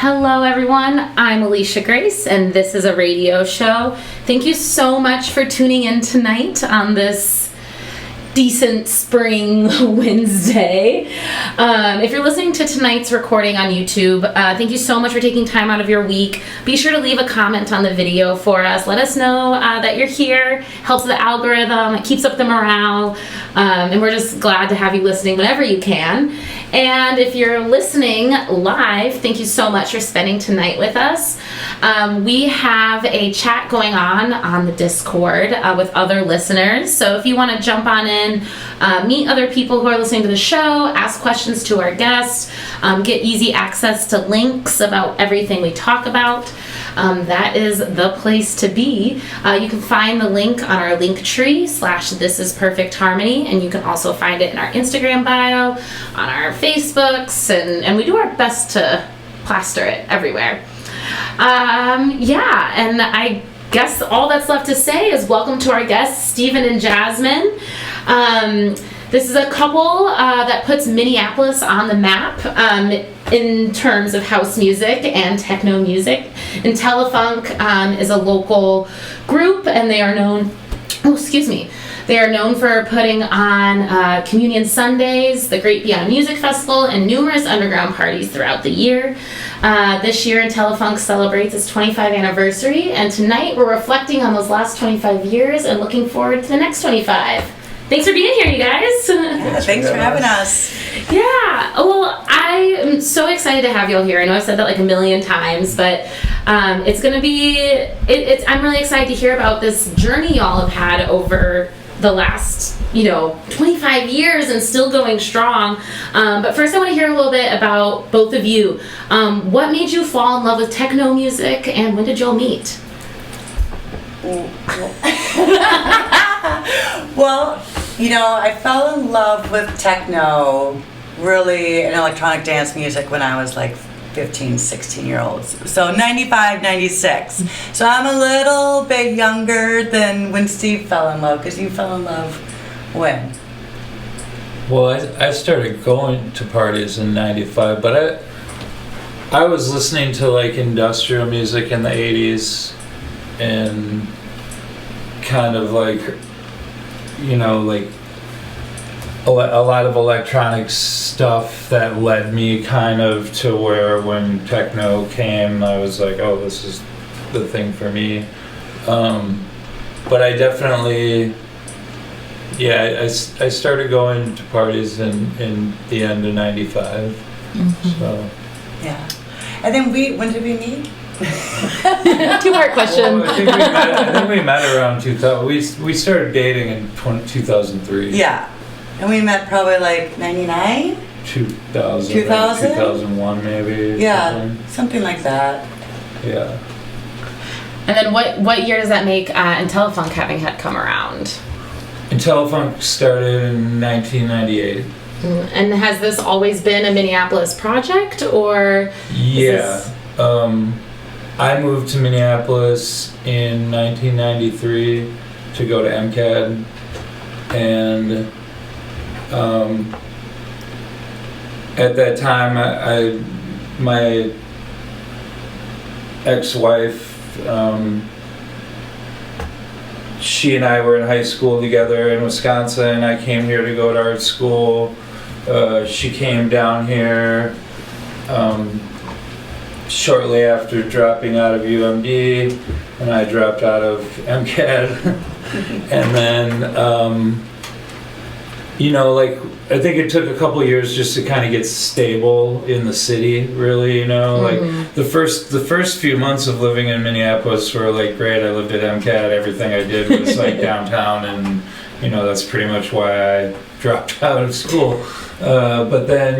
Hello everyone, I'm Alicia Grace and this is a radio show. Thank you so much for tuning in tonight on this decent spring Wednesday. If you're listening to tonight's recording on YouTube, thank you so much for taking time out of your week. Be sure to leave a comment on the video for us. Let us know that you're here. Helps the algorithm, it keeps up the morale, and we're just glad to have you listening whenever you can. And if you're listening live, thank you so much for spending tonight with us. We have a chat going on the Discord with other listeners. So if you want to jump on in, meet other people who are listening to the show, ask questions to our guests, get easy access to links about everything we talk about, that is the place to be. You can find the link on our Linktree/ThisIsPerfectHarmony, and you can also find it in our Instagram bio, on our Facebooks, and we do our best to plaster it everywhere. And I guess all that's left to say is welcome to our guests, Stephen and Jasmine. This is a couple that puts Minneapolis on the map in terms of house music and techno music. Intellephunk is a local group, and they are known, they are known for putting on Communion Sundays, the Great Beyond Music Festival, and numerous underground parties throughout the year. This year, Intellephunk celebrates its 25th anniversary, and tonight we're reflecting on those last 25 years and looking forward to the next 25. Thanks for being here, you guys. Yeah, thanks for having us. Yeah, well, I am so excited to have you all here. I know I've said that like a million times, but it's going to be, I'm really excited to hear about this journey y'all have had over the last, 25 years and still going strong. But first I want to hear a little bit about both of you. What made you fall in love with techno music, and when did y'all meet? Well, I fell in love with techno, really, and electronic dance music when I was like 15, 16-year-olds. So 95, 96. So I'm a little bit younger than when Steve fell in love, because you fell in love when? Well, I started going to parties in 95, but I was listening to like industrial music in the 80s and kind of like, like a lot of electronic stuff that led me kind of to where when techno came, I was like, oh, this is the thing for me. But I definitely, I started going to parties in the end of 95. Mm-hmm. So. Yeah. And then when did we meet? Two-part question. Well, I think we met around 2000. We started dating in 2003. Yeah. And we met probably like 99? 2000? 2001 maybe. Yeah, something like that. Yeah. And then what year does that make Intellephunk having had come around? Intellephunk started in 1998. And has this always been a Minneapolis project, or? Yeah. I moved to Minneapolis in 1993 to go to MCAD, and at that time, my ex-wife, she and I were in high school together in Wisconsin. I came here to go to art school. She came down here shortly after dropping out of UMD, and I dropped out of MCAD. And then, I think it took a couple years just to kind of get stable in the city, really, Mm-hmm. Like the first few months of living in Minneapolis were like great. I lived at MCAD. Everything I did was like downtown, and that's pretty much why I dropped out of school. But then,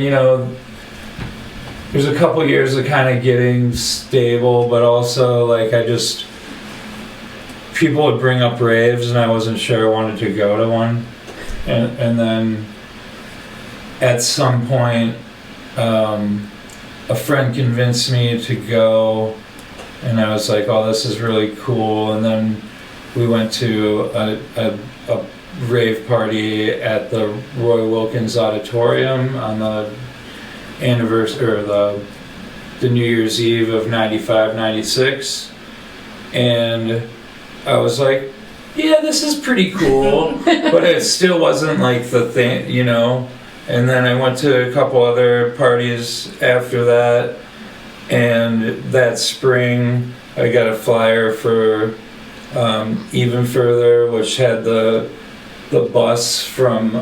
there's a couple years of kind of getting stable, but also like people would bring up raves and I wasn't sure I wanted to go to one. And then at some point, a friend convinced me to go, and I was like, oh, this is really cool. And then we went to a rave party at the Roy Wilkins Auditorium on the anniversary, or the the New Year's Eve of 95, 96. And I was like, yeah, this is pretty cool. But it still wasn't like the thing, you know. And then I went to a couple other parties after that. And that spring, I got a flyer for Even Further, which had the bus from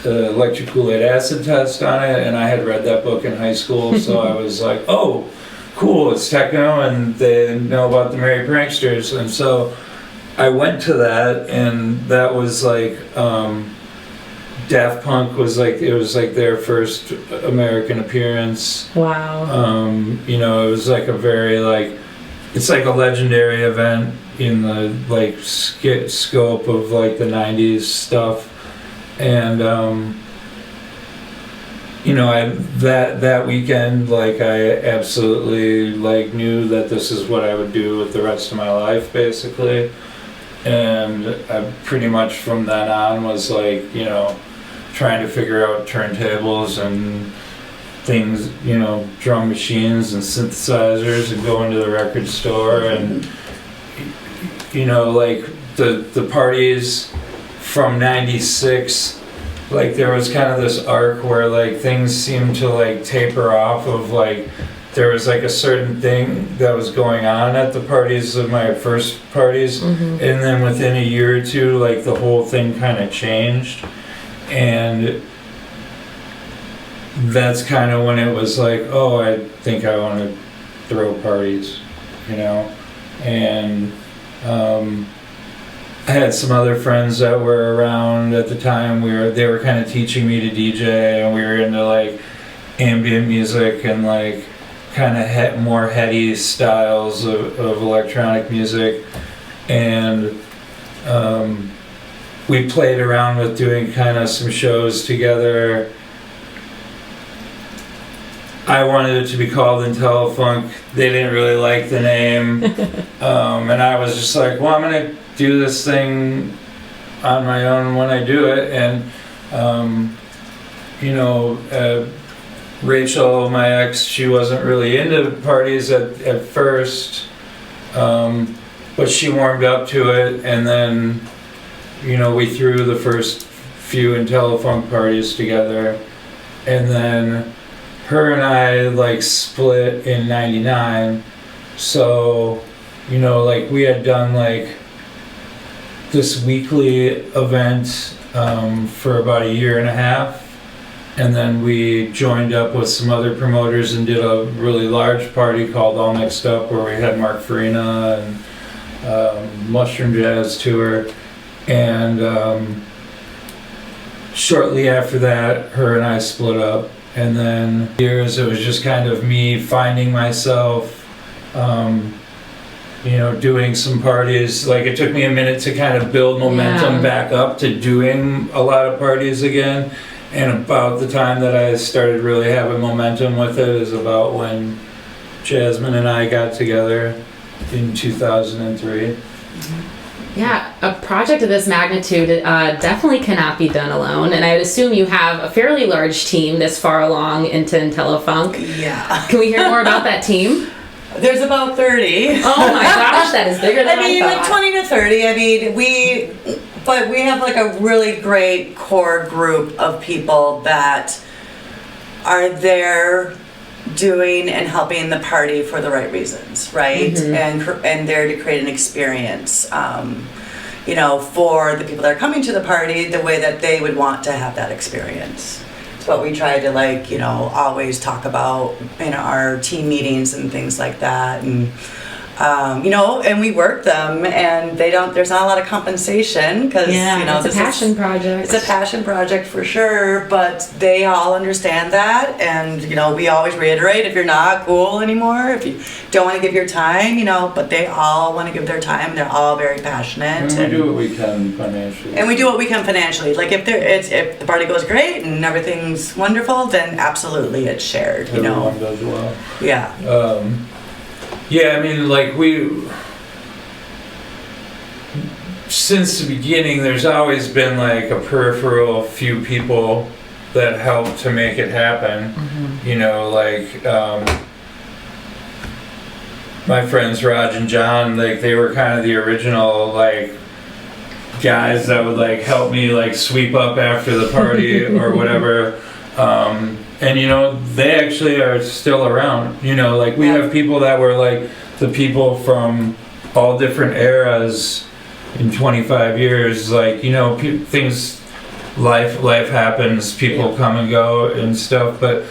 the Electric Kool-Aid Acid Test on it, and I had read that book in high school, so I was like, oh, cool, it's techno, and they know about the Merry Pranksters, and so I went to that, and that was like, Daft Punk was like, it was like their first American appearance. Wow. You know, it was like a very like, it's like a legendary event in the like scope of like the 90s stuff. And you know, that weekend, like I absolutely like knew that this is what I would do with the rest of my life, basically. And I pretty much from then on was like, you know, trying to figure out turntables and things, you know, drum machines and synthesizers, and going to the record store, and you know, like the parties from 96, like there was kind of this arc where like things seemed to like taper off of like, there was like a certain thing that was going on at the parties of my first parties, and then within a year or two, like the whole thing kind of changed. And that's kind of when it was like, oh, I think I want to throw parties, you know. And I had some other friends that were around at the time. They were kind of teaching me to DJ, and we were into like ambient music and like kind of more heady styles of electronic music. And we played around with doing kind of some shows together. I wanted it to be called Intellephunk. They didn't really like the name. And I was just like, well, I'm going to do this thing on my own when I do it. And, you know, Rachel, my ex, she wasn't really into parties at first. But she warmed up to it. And then, you know, we threw the first few Intellephunk parties together, and then her and I like split in 99. So, you know, like we had done like this weekly event for about a year and a half, and then we joined up with some other promoters and did a really large party called All Mixed Up, where we had Mark Farina and Mushroom Jazz tour. And shortly after that, her and I split up. And then years, it was just kind of me finding myself, you know, doing some parties. Like it took me a minute to kind of build momentum back up to doing a lot of parties again. And about the time that I started really having momentum with it is about when Jasmine and I got together in 2003. Yeah, a project of this magnitude definitely cannot be done alone, and I would assume you have a fairly large team this far along into Intellephunk. Yeah. Can we hear more about that team? There's about 30. Oh my gosh, that is bigger than I thought. Like 20 to 30. I mean, we have like a really great core group of people that are there doing and helping the party for the right reasons, right? And there to create an experience, you know, for the people that are coming to the party the way that they would want to have that experience. It's what we try to, like, you know, always talk about in our team meetings and things like that. And you know, and we work them, and there's not a lot of compensation because, you know, it's a passion project. It's a passion project for sure, but they all understand that, and, you know, we always reiterate, if you're not cool anymore, if you don't want to give your time, you know, but they all want to give their time, they're all very passionate. And we do what we can financially. And we do what we can financially. Like if the party goes great and everything's wonderful, then absolutely it's shared, you know. Everyone does well. Yeah. Yeah, I mean, like since the beginning, there's always been like a peripheral few people that helped to make it happen. You know, like my friends Raj and John, like they were kind of the original like guys that would like help me like sweep up after the party or whatever. And you know, they actually are still around. You know, like we have people that were like the people from all different eras in 25 years. Like, you know, things, life happens, people come and go and stuff. But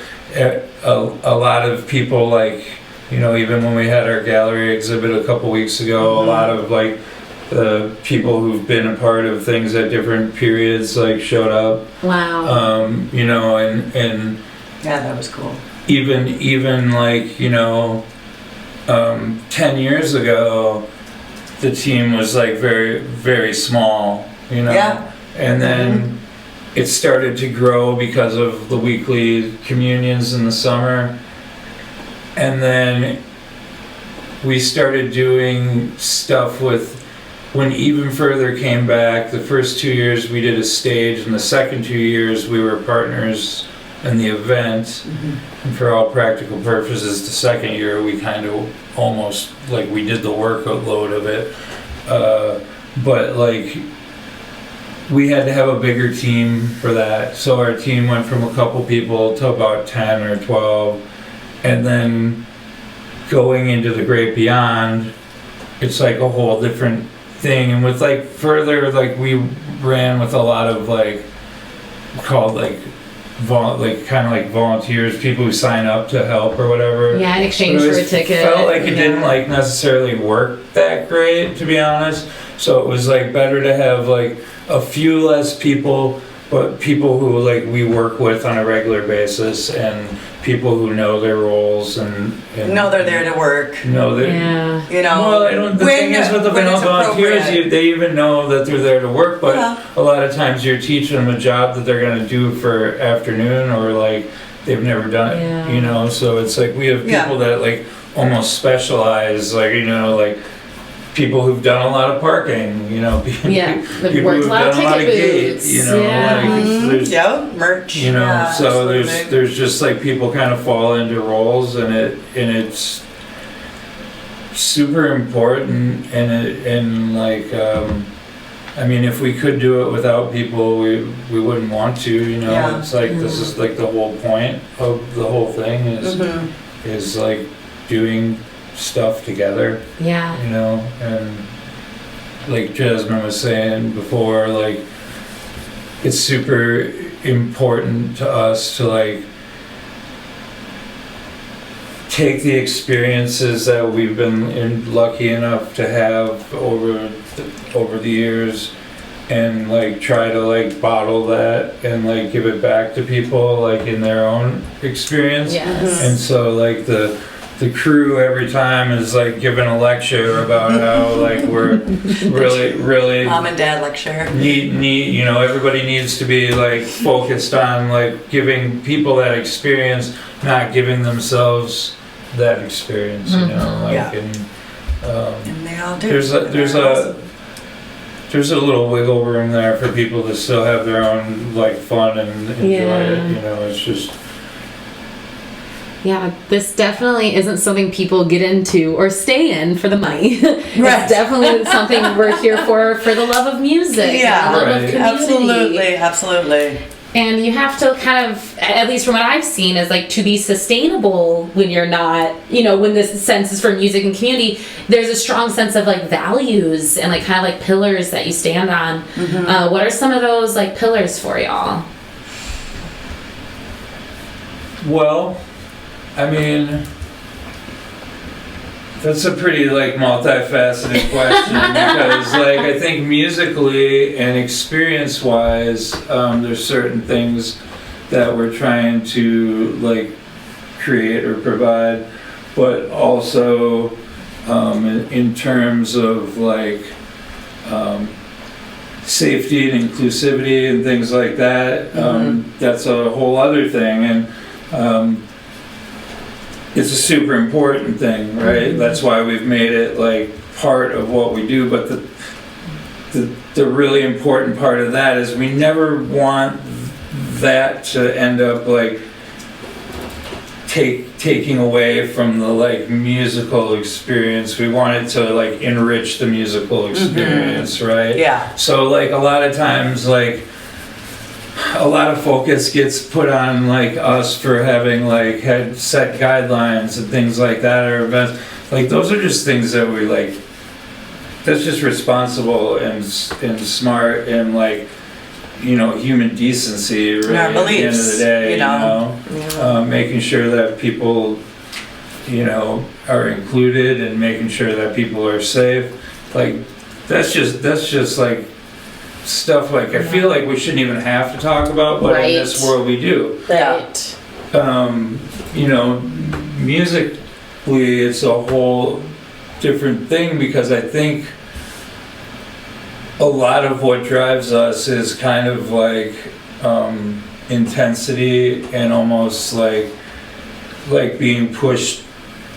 a lot of people, like, you know, even when we had our gallery exhibit a couple weeks ago, a lot of like the people who've been a part of things at different periods like showed up. Wow. You know, and yeah, that was cool. Even like, you know, 10 years ago, the team was like very, very small, you know? Yeah. And then it started to grow because of the weekly communions in the summer. And then we started doing stuff with, when Even Further came back, the first 2 years we did a stage, and the second 2 years we were partners in the event. And for all practical purposes, the second year we kind of almost, like, we did the workload of it. But like, we had to have a bigger team for that. So our team went from a couple people to about 10 or 12. And then going into the Great Beyond, it's like a whole different thing. And with like Further, like we ran with a lot of like, called like, kind of like volunteers, people who sign up to help or whatever. Yeah, in exchange for a ticket. Felt like it didn't like necessarily work that great, to be honest. So it was like better to have like a few less people, but people who like we work with on a regular basis, and people who know their roles and know they're there to work. Know that, you know. Well, the thing is with the volunteers, they even know that they're there to work, but a lot of times you're teaching them a job that they're going to do for afternoon, or like they've never done it, you know. So it's like we have people that like almost specialize, like, you know, like people who've done a lot of parking, you know, people who've done a lot of gate, you know, like merch, you know, so there's just like people kind of fall into roles, and it's super important, and like I mean, if we could do it without people, we wouldn't want to, you know. It's like this is like the whole point of the whole thing is like doing stuff together, you know. And like Jasmine was saying before, like it's super important to us to like take the experiences that we've been lucky enough to have over the years, and like try to like bottle that and like give it back to people like in their own experience. And so like the crew every time is like giving a lecture about how like we're really mom and dad lecture. Need you know, everybody needs to be like focused on like giving people that experience, not giving themselves that experience. You know, like and they all do. There's a little wiggle room there for people to still have their own like fun and enjoy it. You know, it's just. Yeah, this definitely isn't something people get into or stay in for the money. It's definitely something we're here for the love of music. Yeah, the love of community. Absolutely. And you have to kind of, at least from what I've seen, is like to be sustainable when you're not, you know, when this sense is for music and community, there's a strong sense of like values and like kind of like pillars that you stand on. What are some of those like pillars for y'all? Well, I mean, that's a pretty like multifaceted question because like I think musically and experience-wise, there's certain things that we're trying to like create or provide, but also in terms of like safety and inclusivity and things like that, that's a whole other thing, and it's a super important thing, right? That's why we've made it like part of what we do. But the really important part of that is we never want that to end up like taking away from the like musical experience. We wanted to like enrich the musical experience, right? Yeah. So like a lot of times like a lot of focus gets put on like us for having like had set guidelines and things like that at our events. Like those are just things that we like, that's just responsible and smart and like, you know, human decency really our at the end of beliefs, the day, you know? making sure that people, you know, are included and making sure that people are safe. Like that's just like stuff like I feel like we shouldn't even have to talk about, but in this world we do. Right. You know, musically it's a whole different thing because I think a lot of what drives us is kind of like intensity and almost like being pushed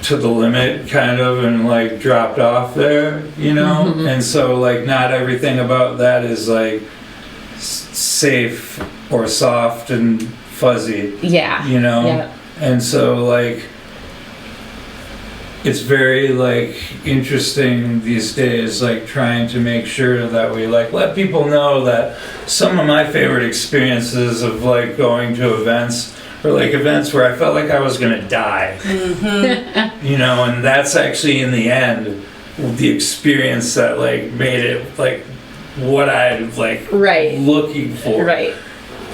to the limit kind of and like dropped off there, you know? And so like not everything about that is like safe or soft and fuzzy. Yeah. You know? Yeah. And so like it's very like interesting these days, like trying to make sure that we like let people know that some of my favorite experiences of like going to events or like events where I felt like I was gonna die. You know, and that's actually in the end the experience that like made it like what I'm like looking for. Right.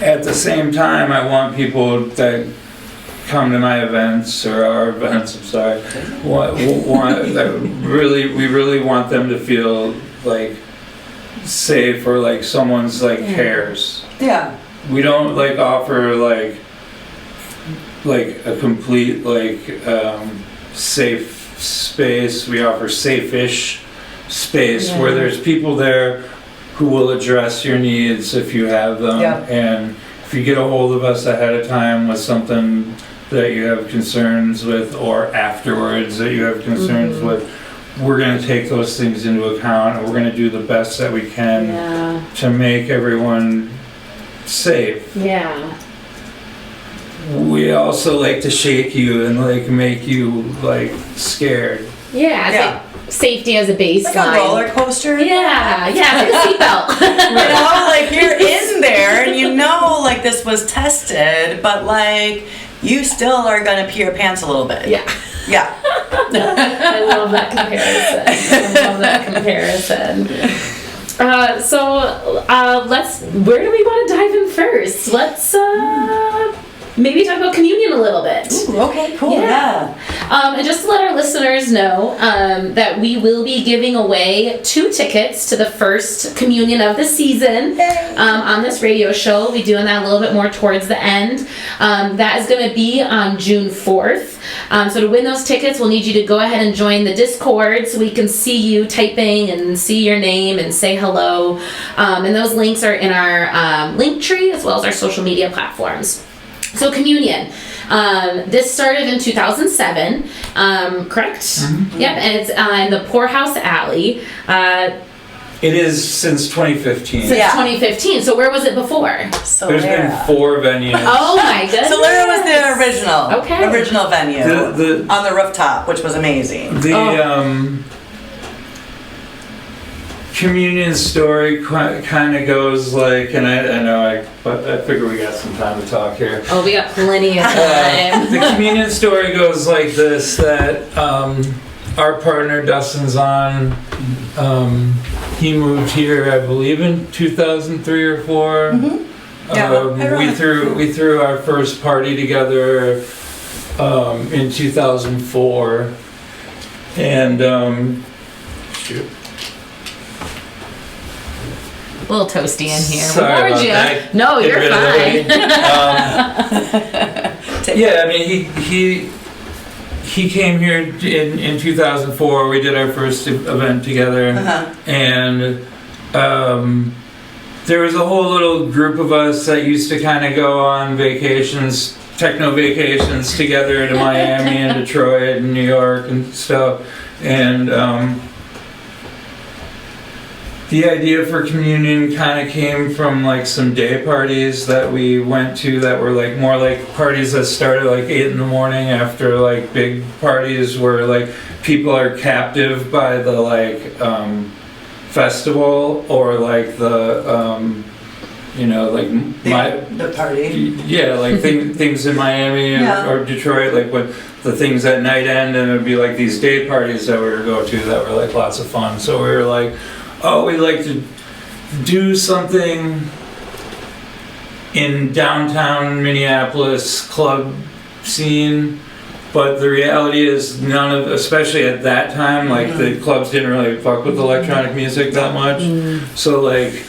At the same time, I want people that come to my events or our events, I'm sorry, we really want them to feel like safe or like someone's like cares. Yeah. We don't like offer like a complete like safe space. We offer safe-ish space where there's people there who will address your needs if you have them. And if you get a hold of us ahead of time with something that you have concerns with or afterwards that you have concerns with, we're going to take those things into account and we're going to do the best that we can to make everyone safe. Yeah. We also like to shake you and like make you like scared. Yeah. Safety as a baseline. Like a roller coaster. Yeah, like a seatbelt. You know, like you're in there and you know like this was tested, but like you still are gonna pee your pants a little bit. Yeah. I love that comparison. Where do we want to dive in first? Let's maybe talk about communion a little bit. Ooh, okay, cool. Yeah. And just to let our listeners know that we will be giving away 2 tickets to the first communion of the season on this radio show. We'll be doing that a little bit more towards the end. That is going to be on June 4th. So to win those tickets, we'll need you to go ahead and join the Discord so we can see you typing and see your name and say hello. And those links are in our link tree as well as our social media platforms. So communion, this started in 2007, correct? Yep, and it's in the Poorhouse Alley. It is since 2015. Since 2015. So where was it before? There's been 4 venues. Oh my goodness. Solera was the original. Okay. Original venue on the rooftop, which was amazing. Communion story kind of goes like, and I figure we got some time to talk here. Oh, we got plenty of time. The communion story goes like this: that our partner Dustin Zahn, he moved here, I believe, in 2003 or 4. We threw our first party together in 2004, and shoot. A little toasty in here. Sorry about that. No, you're fine. Yeah, I mean, he came here in 2004. We did our first event together, and there was a whole little group of us that used to kind of go on vacations, techno vacations together to Miami and Detroit and New York and stuff, and the idea for communion kind of came from like some day parties that we went to that were like more like parties that started like 8 in the morning after like big parties where like people are captive by the like festival or like the you know, like the party. Yeah, like things in Miami or Detroit, like when the things at night end, and it'd be like these day parties that we would go to that were like lots of fun. So we were like, oh, we'd like to do something in downtown Minneapolis club scene, but the reality is none of, especially at that time, like the clubs didn't really fuck with electronic music that much. So like,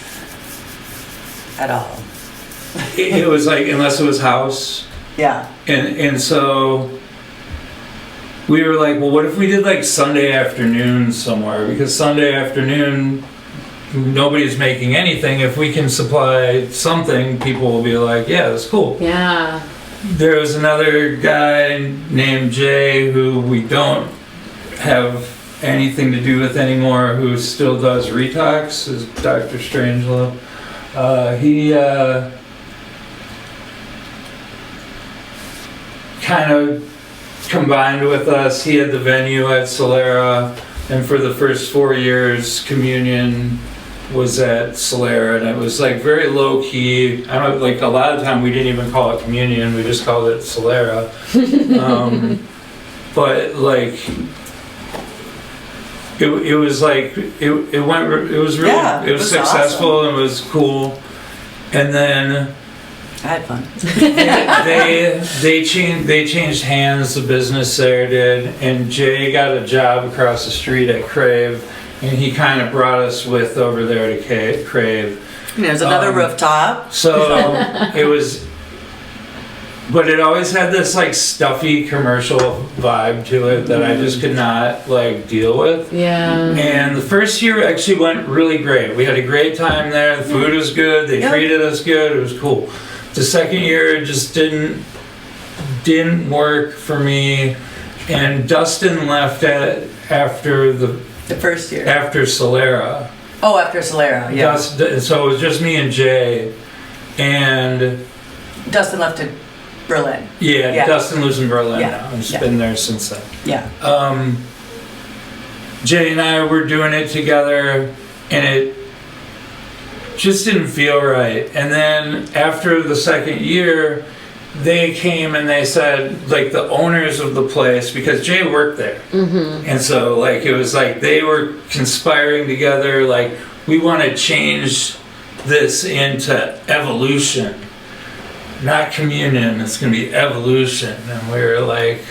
at all. it was like, unless it was house. Yeah. And so we were like, well, what if we did like Sunday afternoon somewhere? Because Sunday afternoon, nobody's making anything. If we can supply something, people will be like, yeah, that's cool. Yeah. There was another guy named Jay who we don't have anything to do with anymore, who still does Retox, is Dr. Strangelove. He kind of combined with us. He had the venue at Solera, and for the first 4 years, Communion was at Solera, and it was like very low key. I don't like a lot of time we didn't even call it Communion, we just called it Solera. But like it was like it was really it was successful awesome. And it was cool. And then I had fun. they changed hands. The business there did, and Jay got a job across the street at Crave, and he kind of brought us with over there to Crave. And there's another rooftop. So it was, but it always had this like stuffy commercial vibe to it that I just could not like deal with. Yeah. And the first year actually went really great. We had a great time there. The food was good. They treated us good. It was cool. The second year it just didn't work for me. And Dustin left after the first year. After Solera. Oh, after Solera, yeah. So it was just me and Jay. And Dustin left to Berlin. Yeah, Dustin lives in Berlin now. He's been there since then. Yeah. Jay and I were doing it together, and it just didn't feel right. And then after the second year, they came and they said, like, the owners of the place, because Jay worked there. And so, like, it was like they were conspiring together, like, we want to change this into evolution. Not communion, it's going to be evolution. And we were like,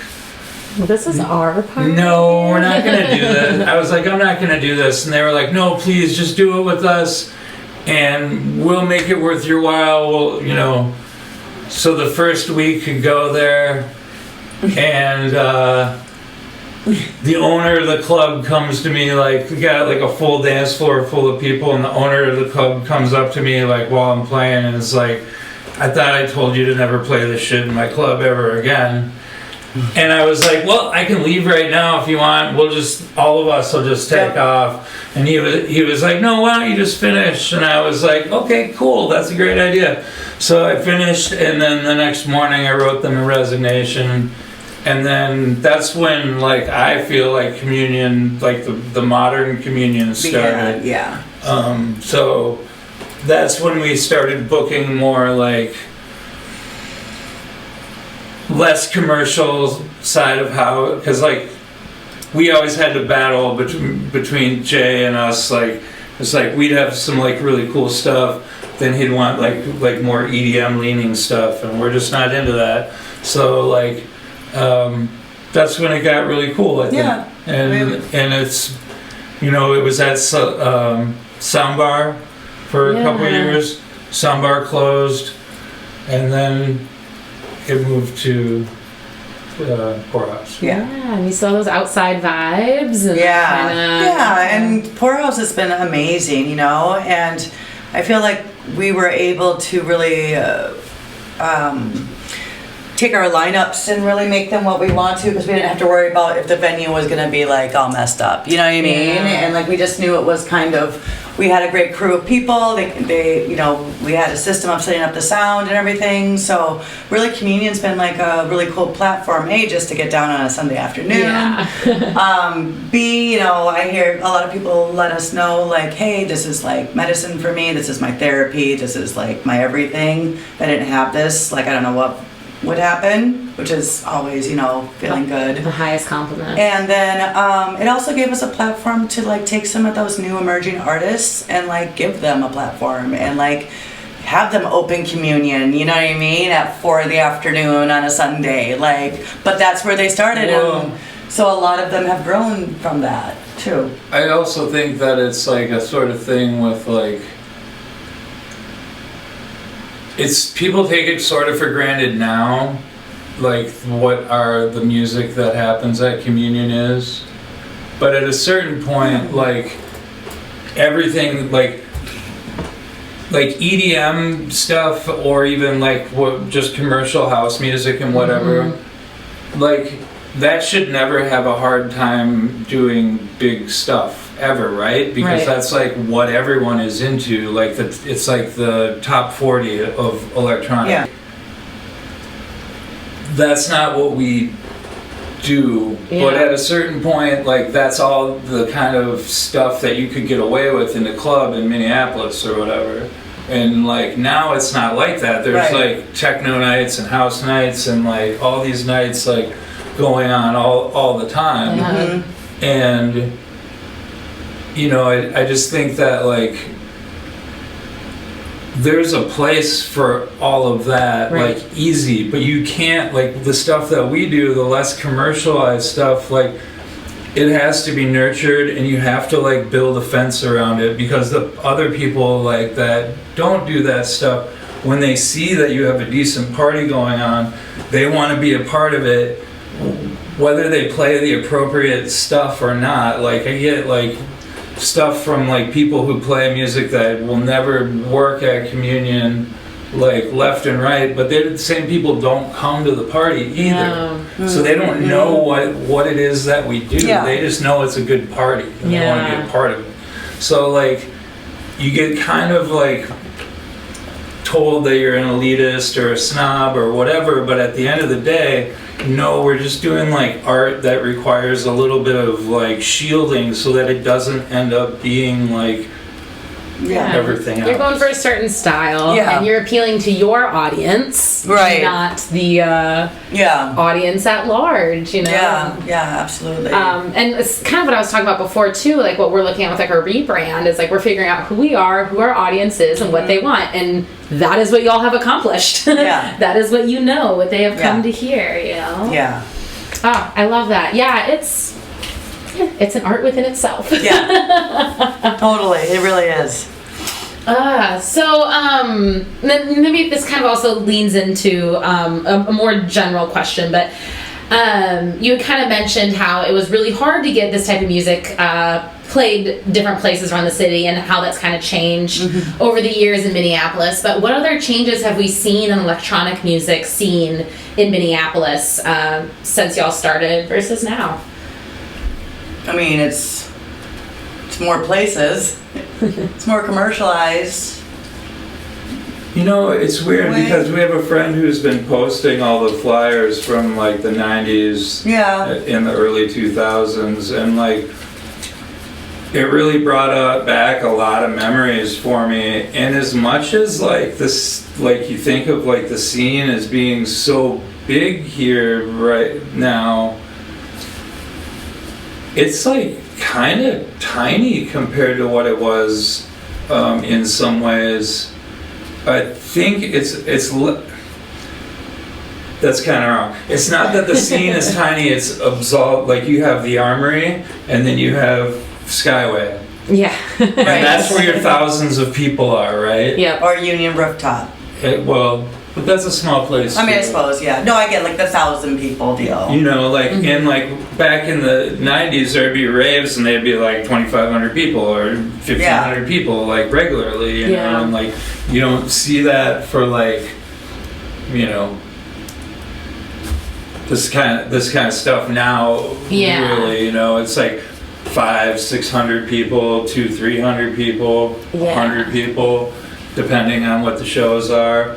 well, this is our part. No, we're not going to do this. I was like, I'm not going to do this. And they were like, no, please, just do it with us, and we'll make it worth your while. We'll, you know. So the first week could go there, and the owner of the club comes to me, like, we got like a full dance floor full of people, and the owner of the club comes up to me like while I'm playing, and is like, I thought I told you to never play this shit in my club ever again. And I was like, well, I can leave right now if you want. We'll just, all of us will just take off. And he was like, no, why don't you just finish? And I was like, okay, cool, that's a great idea. So I finished, and then the next morning I wrote them a resignation. And then that's when, like, I feel like communion, like the modern communion started. Yeah. So that's when we started booking more like less commercial side of how, because like we always had to battle between Jay and us. Like it's like we'd have some like really cool stuff, then he'd want like more EDM leaning stuff, and we're just not into that. So like that's when it got really cool, I think. Yeah. And it's, you know, it was at Soundbar for a couple of years. Soundbar closed, and then it moved to Poorhouse. Yeah, and you saw those outside vibes. And and Poorhouse has been amazing, you know, and I feel like we were able to really take our lineups and really make them what we want to, because we didn't have to worry about if the venue was going to be like all messed up, you know what I mean? And like we just knew it was kind of we had a great crew of people. They, you know, we had a system of setting up the sound and everything. So really, communion's been like a really cool platform. A, just to get down on a Sunday afternoon. Yeah. B, you know, I hear a lot of people let us know like, hey, this is like medicine for me. This is my therapy. This is like my everything. If I didn't have this, like, I don't know what would happen, which is always, you know, feeling good. The highest compliment. And then it also gave us a platform to like take some of those new emerging artists and like give them a platform and like have them open communion, you know what I mean, at 4 PM on a Sunday. Like, but that's where they started. Well, And so a lot of them have grown from that too. I also think that it's like a sort of thing with like, it's people take it sort of for granted now, like what are the music that happens at communion is, but at a certain point, like everything, like EDM stuff, or even like what just commercial house music and whatever, like that should never have a hard time doing big stuff ever, right? Because that's like what everyone is into. Like it's like the top 40 of electronic. Yeah. That's not what we do. Yeah. But at a certain point, like that's all the kind of stuff that you could get away with in the club in Minneapolis or whatever. And like now it's not like that. There's like techno nights and house nights and like all these nights like going on all the time. And you know, I just think that like there's a place for all of that, like easy, but you can't, like the stuff that we do, the less commercialized stuff, like it has to be nurtured and you have to like build a fence around it, because the other people like that don't do that stuff, when they see that you have a decent party going on, they want to be a part of it, whether they play the appropriate stuff or not. Like I get like stuff from like people who play music that will never work at communion, like left and right, but they're the same people don't come to the party either. So they don't know what it is that we do. They just know it's a good party and they want to be a part of it. So like you get kind of like told that you're an elitist or a snob or whatever, but at the end of the day, no, we're just doing like art that requires a little bit of like shielding so that it doesn't end up being like everything else. You're going for a certain style, and you're appealing to your audience, not the audience at large, you know? Yeah, absolutely. And it's kind of what I was talking about before too, like what we're looking at with like our rebrand is like we're figuring out who we are, who our audience is, and what they want, and that is what y'all have accomplished. That is what what they have come to hear, you know? Oh, I love that. Yeah, it's an art within itself. Totally, it really is. Then maybe this kind of also leans into a more general question, but you had kind of mentioned how it was really hard to get this type of music played different places around the city, and how that's kind of changed over the years in Minneapolis. But what other changes have we seen in electronic music scene in Minneapolis since y'all started versus now? I mean, it's more places. It's more commercialized. You know, it's weird because we have a friend who's been posting all the flyers from like the 90s in the early 2000s, and like it really brought back a lot of memories for me. And as much as like this, like you think of like the scene as being so big here right now, it's like kind of tiny compared to what it was in some ways. I think it's that's kind of wrong. It's not that the scene is tiny, it's absolved. Like you have the Armory and then you have Skyway. And that's where your thousands of people are, right? Or Union Rooftop. But that's a small place. I mean, I suppose, No, I get like the 1,000 people deal. You know, like in like back in the 90s, there'd be raves and they'd be like 2,500 people or 1,500 people like regularly, you know, and like you don't see that for like, you know, this kind of stuff now. Really, you know, it's like 500-600 people to 300 people, Yeah. 100 people, depending on what the shows are.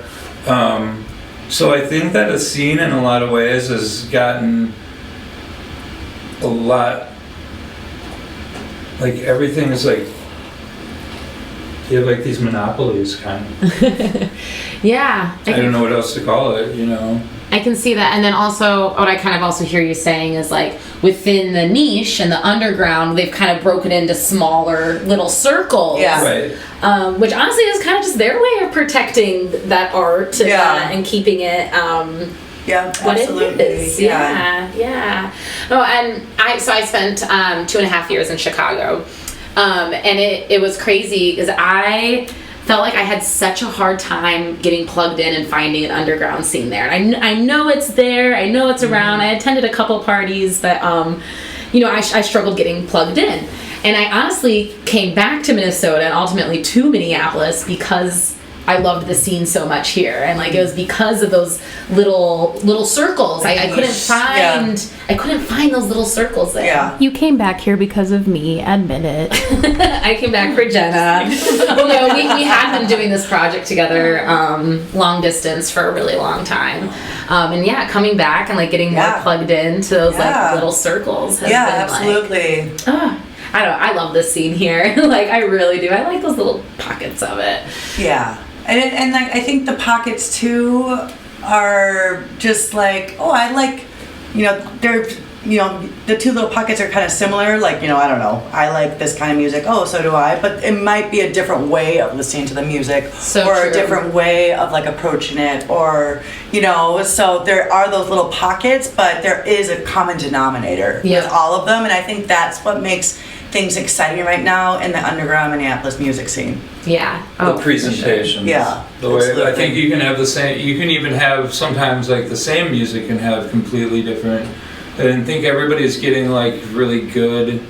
So I think that a scene in a lot of ways has gotten a lot, like everything is like, you have like these monopolies kind of. Yeah. I don't know what else to call it, you know. I can see that. And then also, what I kind of also hear you saying is like within the niche and the underground, they've kind of broken into smaller little circles. Yeah. Right. Which honestly is kind of just their way of protecting that art and keeping it Yeah, what absolutely. it is. Yeah. Oh, and I spent 2.5 years in Chicago. And it was crazy because I felt like I had such a hard time getting plugged in and finding an underground scene there. And I know it's there. I know it's around. I attended a couple parties, but I struggled getting plugged in. And I honestly came back to Minnesota and ultimately to Minneapolis because I loved the scene so much here, and like it was because of those little circles. I couldn't find those little circles there. Yeah. You came back here because of me, admit it. I came back for Jenna. Well, no, we had been doing this project together, long distance for a really long time. And yeah, coming back and like getting more plugged into those like little circles has been absolutely. Like, I love this scene here. Like I really do. I like those little pockets of it. Yeah. And like I think the pockets too are just like, I like, they're, the two little pockets are kind of similar. Like, I don't know, I like this kind of music. Oh, so do I. But it might be a different way of listening to the music, a different way of like approaching it, or so there are those little pockets, but there is a common denominator with all of them, and I think that's what makes things exciting right now in the underground Minneapolis music scene. Yeah. The presentations. Yeah. The way I think you can have the same. You can even have sometimes like the same music can have completely different. I didn't think everybody's getting like really good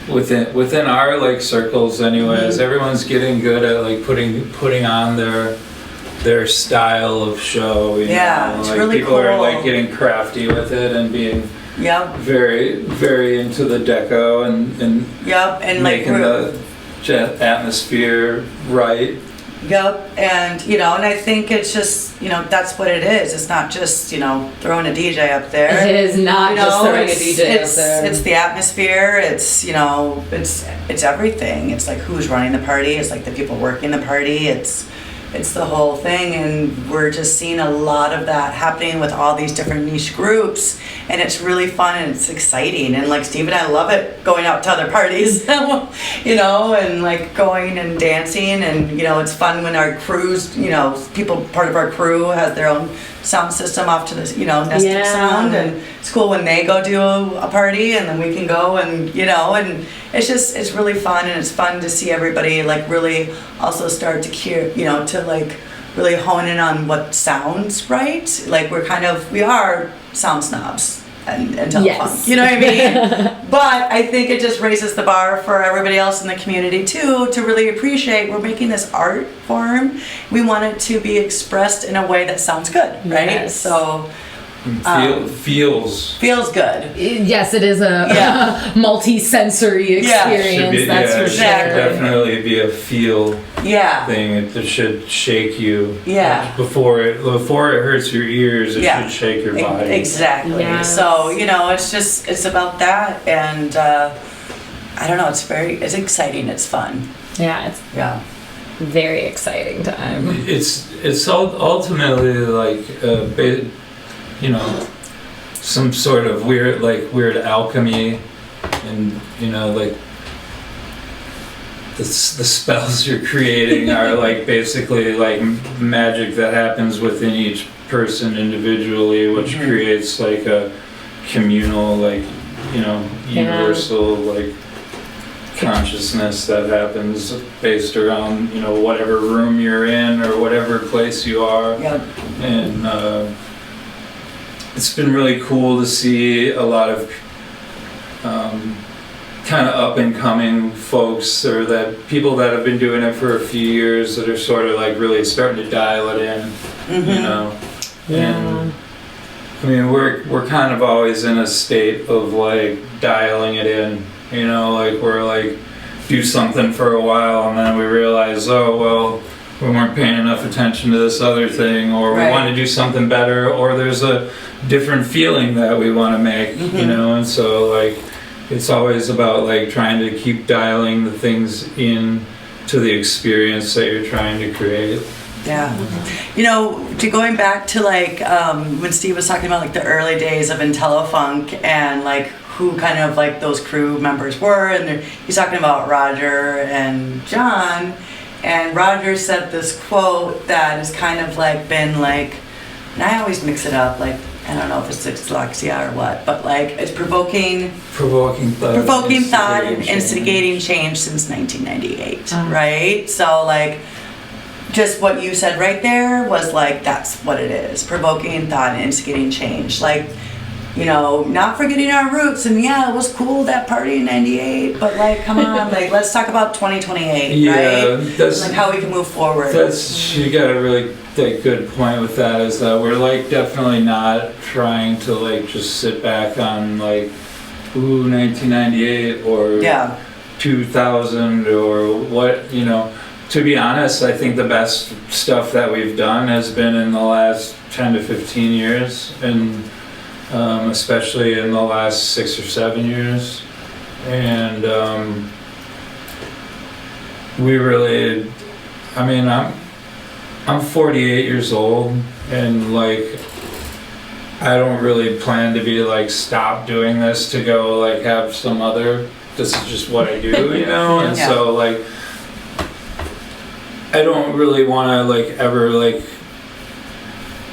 within our like circles. Anyways, Mm-hmm. everyone's getting good at like putting on their style of show. You know? It's like, really people cool. are like getting crafty with it and being. Very, very into the deco and and making like the atmosphere right. And and I think it's just that's what it is. It's not just throwing a DJ up there. It is not just throwing a DJ up there. It's the atmosphere. It's it's everything. It's like who's running the party. It's like the people working the party. It's the whole thing, and we're just seeing a lot of that happening with all these different niche groups, and it's really fun and it's exciting. And like Steve and I love it going out to other parties, and like going and dancing, and it's fun when our crews, people part of our crew has their own sound system off to this, nested sound, and it's cool when they go do a party, and then we can go and and it's really fun, and it's fun to see everybody like really also start to to like really hone in on what sounds right. Like we are sound snobs and Intellephunk, you know what I mean? But I think it just raises the bar for everybody else in the community too, to really appreciate we're making this art form. We want it to be expressed in a way that sounds good, right? Yes. So feels good. Yes, it is a multi-sensory experience. That's for sure. Definitely be a feel thing. It should shake you. Yeah. Before it hurts your ears, it should shake your body. Exactly. Yes. So it's about that, and I don't know. It's exciting. It's fun. Yeah, it's very exciting time. It's ultimately like some sort of weird alchemy, and like the spells you're creating are like basically like magic that happens within each person individually, which creates like a communal universal like consciousness that happens based around whatever room you're in or whatever place you are. And it's been really cool to see a lot of kind of up and coming folks, or that people that have been doing it for a few years that are sort of like really starting to dial it in, And I mean, we're kind of always in a state of like dialing it in, You know, like we're like do something for a while and then we realize, oh well, we weren't paying enough attention to this other thing, or we want to do something better, or there's a different feeling that we want to make, you know. And so like it's always about like trying to keep dialing the things in to the experience that you're trying to create. Yeah. You know, to going back to like when Steve was talking about like the early days of Intellephunk and like who kind of like those crew members were, and he's talking about Roger and John, and Roger said this quote that has kind of like been like, and I always mix it up, like I don't know if it's dyslexia or what, but like it's provoking thought and instigating change since 1998, right? So like just what you said right there was like, that's what it is, provoking thought and instigating change. Like, you know, not forgetting our roots, and yeah, it was cool that party in 98, but like, come on, like, let's talk about 2028, right? That's, like how we can move forward. You got a really good point with that, is that we're like definitely not trying to like just sit back on like, ooh, 1998 or 2000 or what, you know. To be honest, I think the best stuff that we've done has been in the last 10 to 15 years, and especially in the last 6 or 7 years. And we really, I mean, I'm 48 years old, and like I don't really plan to be like stop doing this to go like have some other, this is just what I do, you know. And so like I don't really want to like ever like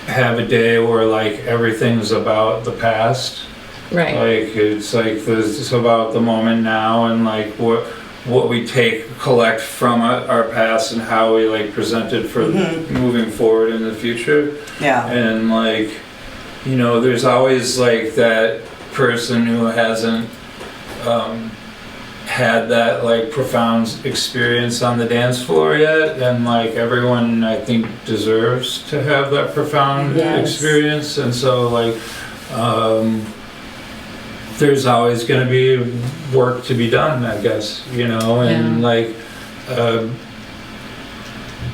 have a day where like everything's about the past. Right. Like it's like it's about the moment now, and like what we collect from our past and how we like present it for moving forward in the future. Yeah. And like, you know, there's always like that person who hasn't had that like profound experience on the dance floor yet, and like everyone I think deserves to have that profound experience. And so like there's always going to be work to be done, I guess, you know. And like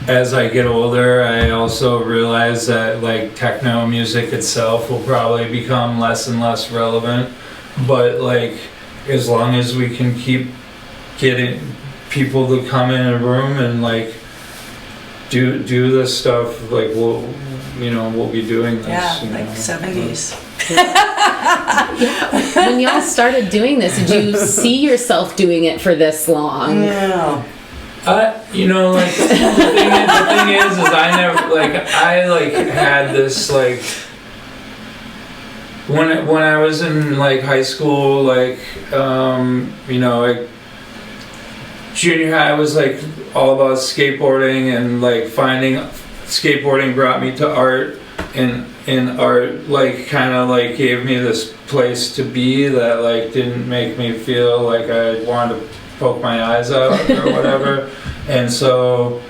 as I get older, I also realize that like techno music itself will probably become less and less relevant, but like as long as we can keep getting people to come in a room and like do this stuff, like we'll be doing this. Yeah, like 70s. When y'all started doing this, did you see yourself doing it for this long? No. You know, like the thing is I never I had this like when I was in like high school, like you know, like junior high was like all about skateboarding, and like finding skateboarding brought me to art, and art like kind of like gave me this place to be that like didn't make me feel like I wanted to poke my eyes out or whatever. And so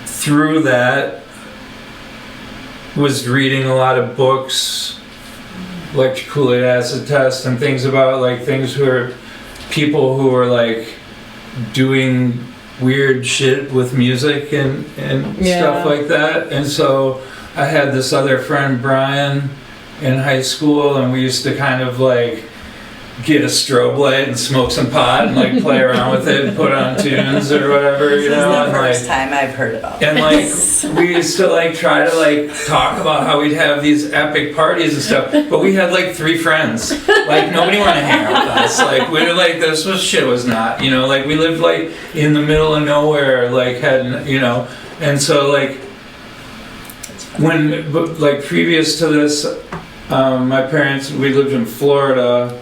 through that was reading a lot of books, like Kool-Aid Acid Test, and things about like things who are people who are like doing weird shit with music and stuff like that. And so I had this other friend, Brian, in high school, and we used to kind of like get a strobe light and smoke some pot and like play around with it and put on tunes or whatever, you know. This is the first time I've heard about and like we used to like try to like talk about how we'd have these epic parties and stuff, but we had like 3 friends. Like nobody wanted to hang out with us. Like we were like, this was not, you know, like we lived like in the middle of nowhere, like had, you know. And so like like previous to this, my parents, we lived in Florida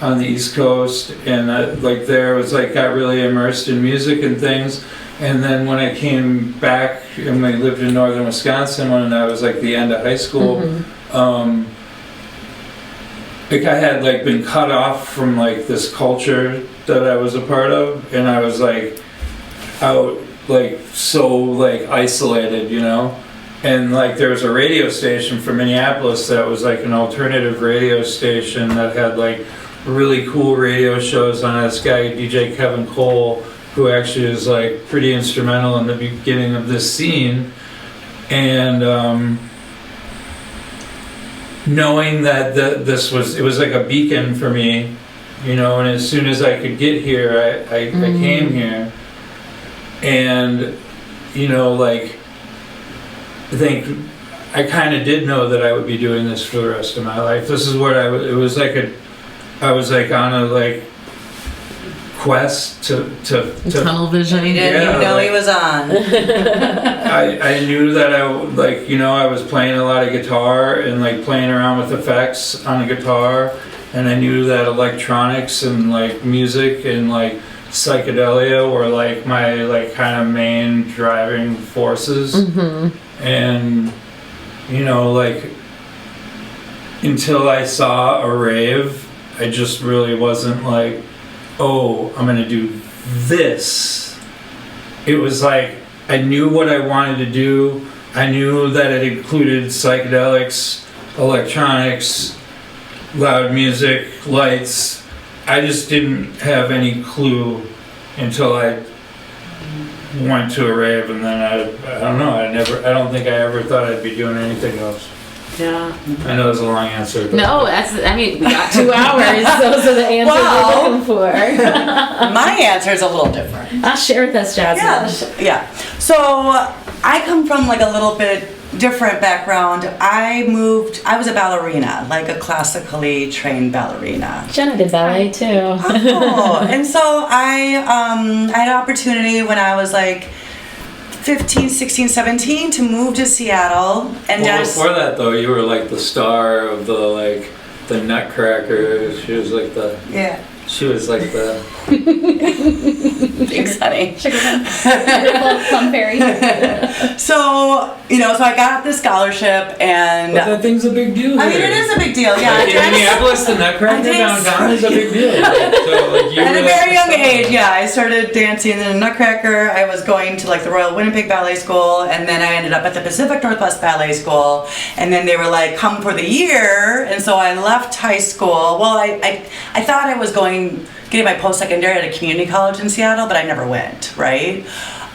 on the East Coast, and like there was like got really immersed in music and things. And then when I came back and we lived in northern Wisconsin when I was like the end of high school, like I had like been cut off from like this culture that I was a part of, and I was like out like so like isolated, you know. And like there was a radio station from Minneapolis that was like an alternative radio station that had like really cool radio shows on this guy, DJ Kevin Cole, who actually is like pretty instrumental in the beginning of this scene. And knowing that this was, it was like a beacon for me, you know, and as soon as I could get here, I came here. And, you know, like, I think I kind of did know that I would be doing this for the rest of my life. This is what I was like I was like on a like quest to tunnel vision. He didn't even know he was on. I knew that I like, you know, I was playing a lot of guitar and like playing around with effects on a guitar, and I knew that electronics and like music and like psychedelia were like my like kind of main driving forces. And you know, like until I saw a rave, I just really wasn't like, oh, I'm gonna do this. It was like I knew what I wanted to do. I knew that it included psychedelics, electronics, loud music, lights. I just didn't have any clue until I went to a rave, and then I don't know, I don't think I ever thought I'd be doing anything else. Yeah. I know it's a long answer, but No, I mean, we got 2 hours. Those are the answers we're looking for. My answer is a little different. Share with us, Jasmine. Yeah. So I come from like a little bit different background. I was a ballerina, like a classically trained ballerina. Jenna did ballet too. Oh, and so I had an opportunity when I was like 15, 16, 17 to move to Seattle. And well, before that though, you were like the star of the like the Nutcracker. She was like the thanks, honey. Sugar plum fairy. So, you know, so I got the scholarship, and but that thing's a big deal. I mean, it is a big deal. Yeah, like in Minneapolis, the Nutcracker downtown is a big deal. So, like, at a very young age, yeah, I started dancing in the Nutcracker. I was going to like the Royal Winnipeg Ballet School, and then I ended up at the Pacific Northwest Ballet School. And then they were like, "Come for the year," and so I left high school. Well, I thought I was getting my post-secondary at a community college in Seattle, but I never went, right?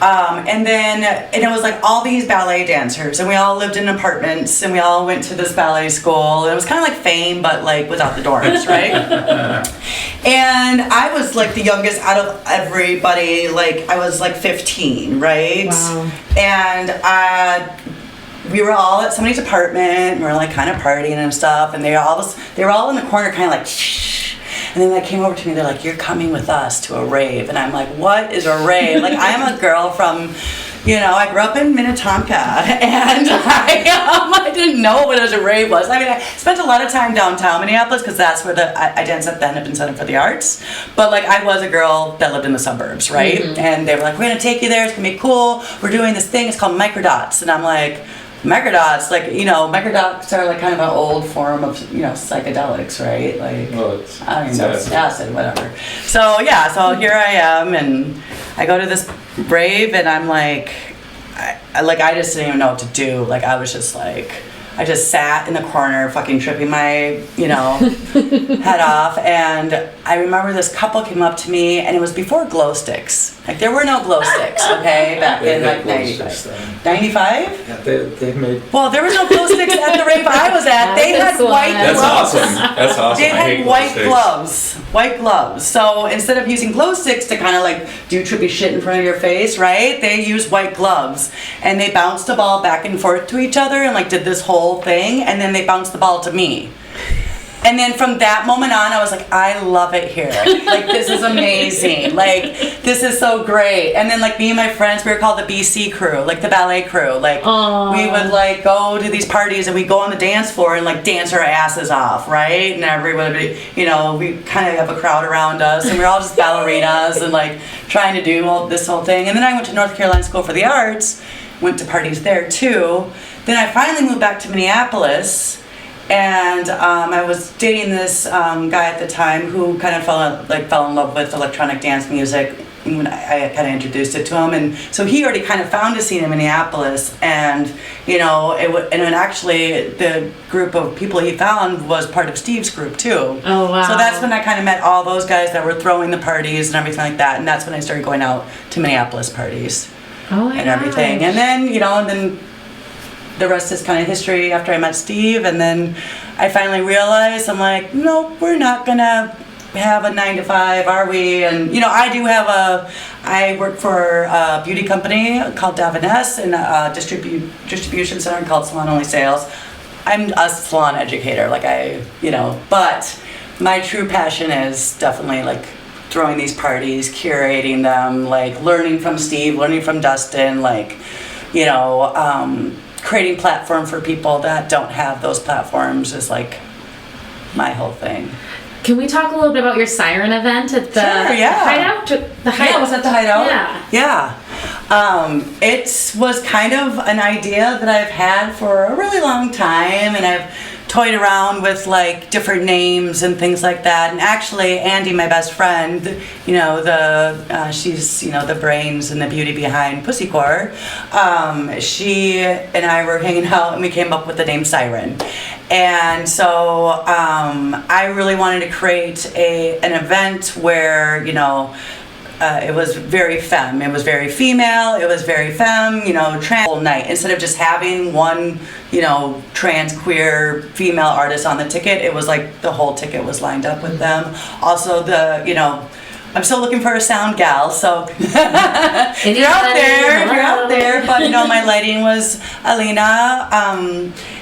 And it was like all these ballet dancers, and we all lived in apartments, and we all went to this ballet school, and it was kind of like Fame, but like without the dorms, right? And I was like the youngest out of everybody. Like I was like 15, right? Wow. And we were all at somebody's apartment, and we were like kind of partying and stuff, and they were all in the corner kind of like shh. And then they came over to me, they're like, "You're coming with us to a rave." And I'm like, "What is a rave?" Like, I'm a girl from, you know, I grew up in Minnetonka, and I didn't know what a rave was. I mean, I spent a lot of time downtown Minneapolis, because that's where I danced at the Hennepin Center for the Arts. But like, I was a girl that lived in the suburbs, right? And they were like, "We're gonna take you there, it's gonna be cool. We're doing this thing, it's called microdots." And I'm like, microdots, like, you know, microdots are like kind of an old form of, you know, psychedelics, right? Like, I don't even know, it's acid, whatever. So yeah, so here I am, and I go to this rave, and I'm like, I just didn't even know what to do. Like, I was just like, I just sat in the corner, fucking tripping my, you know, head off. And I remember this couple came up to me, and it was before glow sticks. Like, there were no glow sticks, okay, back in like 95. 95? Yeah, they made. Well, there was no glow sticks at the rave I was at. They had white That's gloves. awesome. That's awesome. They I hate had glow white gloves. So instead of using glow sticks to kind of like do trippy shit in front of your face, right? They used white gloves, and they bounced the ball back and forth to each other, and like did this whole thing, and then they bounced the ball to me. And then from that moment on, I was like, I love it here. Like, this is amazing. Like, this is so great. And then, like, me and my friends, we were called the BC crew, like the ballet crew. Like, we would, like, go to these parties, and we'd go on the dance floor and, like, dance our asses off, right? And everybody, you know, we kind of have a crowd around us, and we're all just ballerinas and, like, trying to do this whole thing. And then I went to North Carolina School for the Arts, went to parties there, too. Then I finally moved back to Minneapolis. And I was dating this guy at the time who kind of fell in love with electronic dance music, when I kind of introduced it to him, and so he already kind of found a scene in Minneapolis, and you know, and then actually the group of people he found was part of Steve's group too. Oh wow! So that's when I kind of met all those guys that were throwing the parties and everything like that, and that's when I started going out to Minneapolis parties and everything, and then you know, and then the rest is kind of history. After I met Steve, and then I finally realized, I'm like, nope, we're not gonna have a 9 to 5, are we? And you know, I work for a beauty company called Davines and a distribution center called Salon Only Sales. I'm a salon educator, but my true passion is definitely like throwing these parties, curating them, like learning from Steve, learning from Dustin, creating platform for people that don't have those platforms is like my whole thing. Can we talk a little bit about your Siren event at the Hideout? The Hideout was at the Hideout. Yeah. It was kind of an idea that I've had for a really long time, and I've toyed around with like different names and things like that. And actually, Andy, my best friend, she's the brains and the beauty behind Pussycore. She and I were hanging out, and we came up with the name Siren. And so I really wanted to create an event where it was very femme. It was very female. It was very femme. Trans whole night. Instead of just having one, trans queer female artist on the ticket, it was like the whole ticket was lined up with them. Also, I'm still looking for a sound gal. So if you're out there. But my lighting was Alina.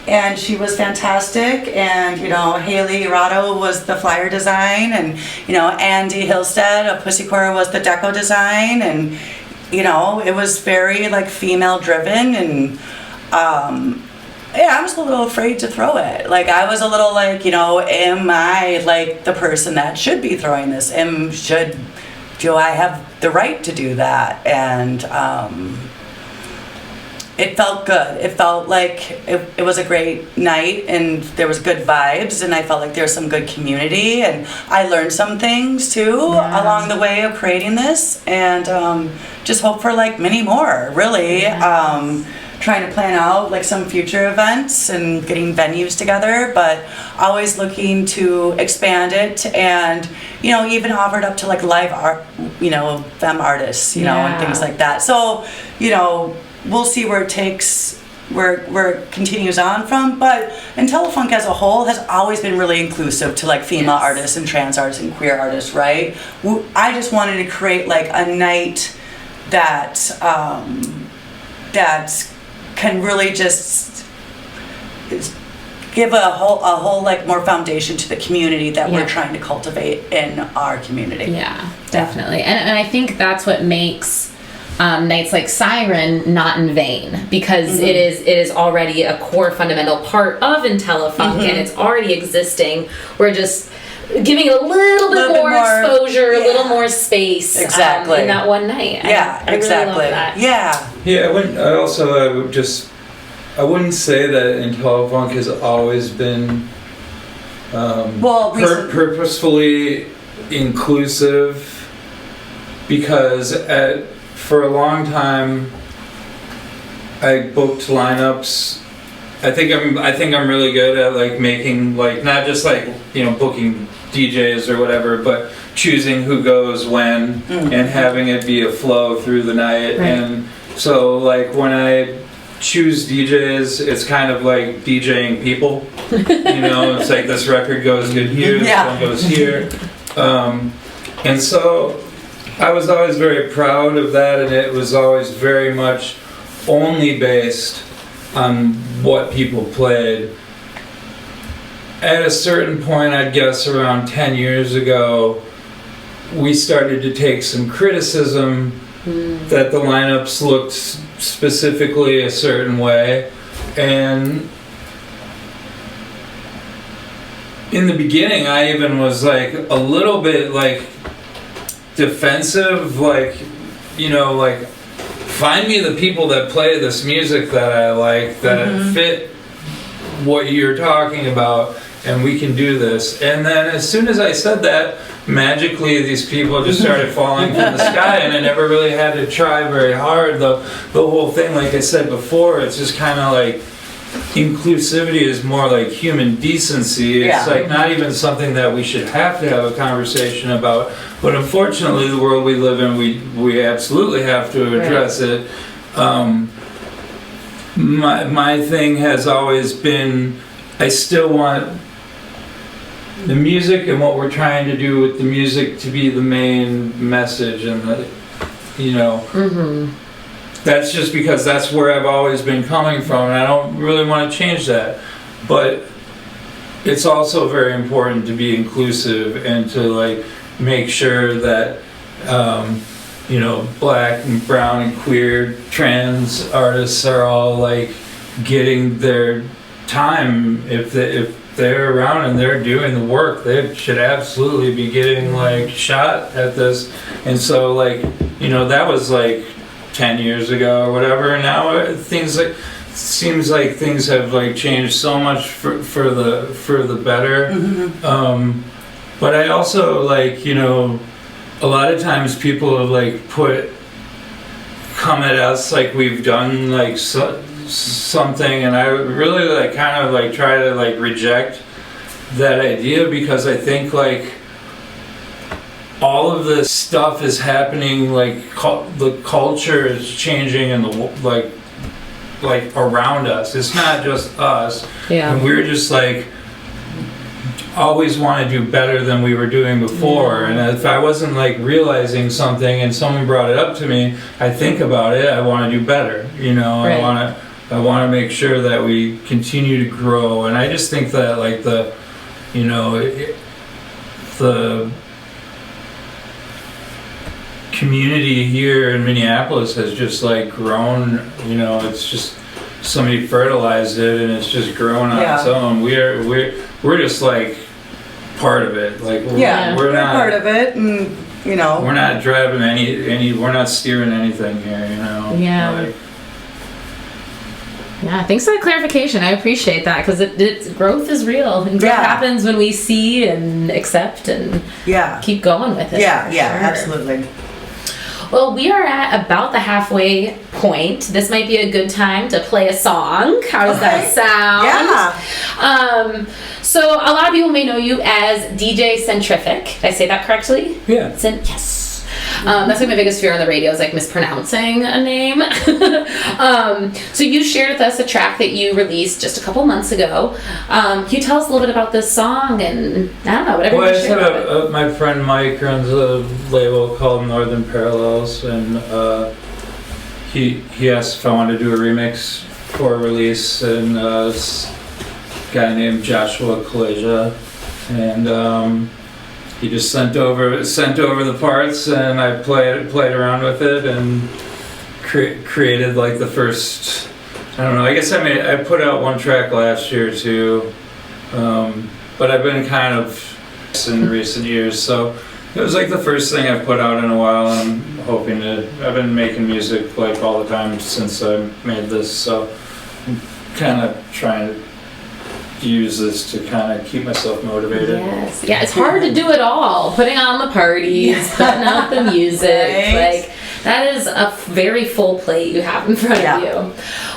And she was fantastic, and Haley Rado was the flyer design, and Andy Hillstead of Pussycore was the deco design, and it was very like female driven, and I was a little afraid to throw it. Like I was a little like, am I like the person that should be throwing this? Do I have the right to do that? And it felt good. It felt like it was a great night, and there was good vibes, and I felt like there was some good community, and I learned some things too along the way of creating this, and just hope for like many more, really. Trying to plan out like some future events and getting venues together, but always looking to expand it, and even offered up to like live art, femme artists, and things like that. So we'll see where it takes, where it continues on from, but Intellephunk as a whole has always been really inclusive to like female artists and trans artists and queer artists, right? I just wanted to create like a night that can really just give a whole like more foundation to the community that we're trying to cultivate in our community. Yeah, definitely. And I think that's what makes nights like Siren not in vain, because it is already a core fundamental part of Intellephunk, and it's already existing. We're just giving it a little bit more exposure, a little more space in that one night. I exactly. Really love that. I wouldn't say that Intellephunk has always been purposefully inclusive, because for a long time I booked lineups. I think I'm really good at like making like not just like booking DJs or whatever, but choosing who goes when and having it be a flow through the night. Right. And so like when I choose DJs, it's kind of like DJing people. It's like this record goes good here, this one goes here, and so I was always very proud of that, and it was always very much only based on what people played. At a certain point, I'd guess around 10 years ago, we started to take some criticism that the lineups looked specifically a certain way, and in the beginning I even was like a little bit like defensive, like find me the people that play this music that I like, that fit what you're talking about. and we can do this. And then as soon as I said that, magically these people just started falling from the sky, and I never really had to try very hard. The whole thing, like I said before, it's just kind of like inclusivity is more like human decency. It's like not even something that we should have to have a conversation about. But unfortunately, the world we live in, we absolutely have to address it. My thing has always been, I still want the music and what we're trying to do with the music to be the main message, and that's just because that's where I've always been coming from, and I don't really want to change that. But it's also very important to be inclusive and to like make sure that black and brown and queer trans artists are all like getting their time. If they're around and they're doing the work, they should absolutely be getting like shot at this. And so like that was like 10 years ago or whatever, and now things like seems like things have like changed so much for the better. But I also like a lot of times people have like come at us like we've done like something, and I really like kind of like try to like reject that idea, because I think like all of this stuff is happening, like the culture is changing, and the like around us. It's not just us, and we're just like always want to do better than we were doing before. And if I wasn't like realizing something and someone brought it up to me, I think about it, I want to do better, I want to make sure that we continue to grow. And I just think that like the community here in Minneapolis has just like grown, it's just somebody fertilized it and it's just grown on its own. We're just like part of it. Like we're not part of it, and we're not driving we're not steering anything here, Thanks for that clarification. I appreciate that, because growth is real, and growth happens when we see and accept and keep going with it. Absolutely. Well, we are at about the halfway point. This might be a good time to play a song. How does that sound? So a lot of people may know you as DJ Centrific. Did I say that correctly? Yeah. Yes. That's like my biggest fear on the radio, is like mispronouncing a name. So you shared with us a track that you released just a couple months ago. Can you tell us a little bit about this song, and I don't know, whatever you share about it. My friend Mike runs a label called Northern Parallels, and he asked if I wanted to do a remix for a release, and this guy named Joshua Kaleja, and he just sent over the parts, and I played around with it and created like the first. I don't know. I guess I put out one track last year too, but I've been kind of in recent years, so it was like the first thing I've put out in a while. And I'm hoping to. I've been making music like all the time since I made this, so I'm kind of trying to use this to kind of keep myself motivated. Yes. Yeah, it's hard to do it all. Putting on the parties, putting out the music. Like, that is a very full plate you have in front of you.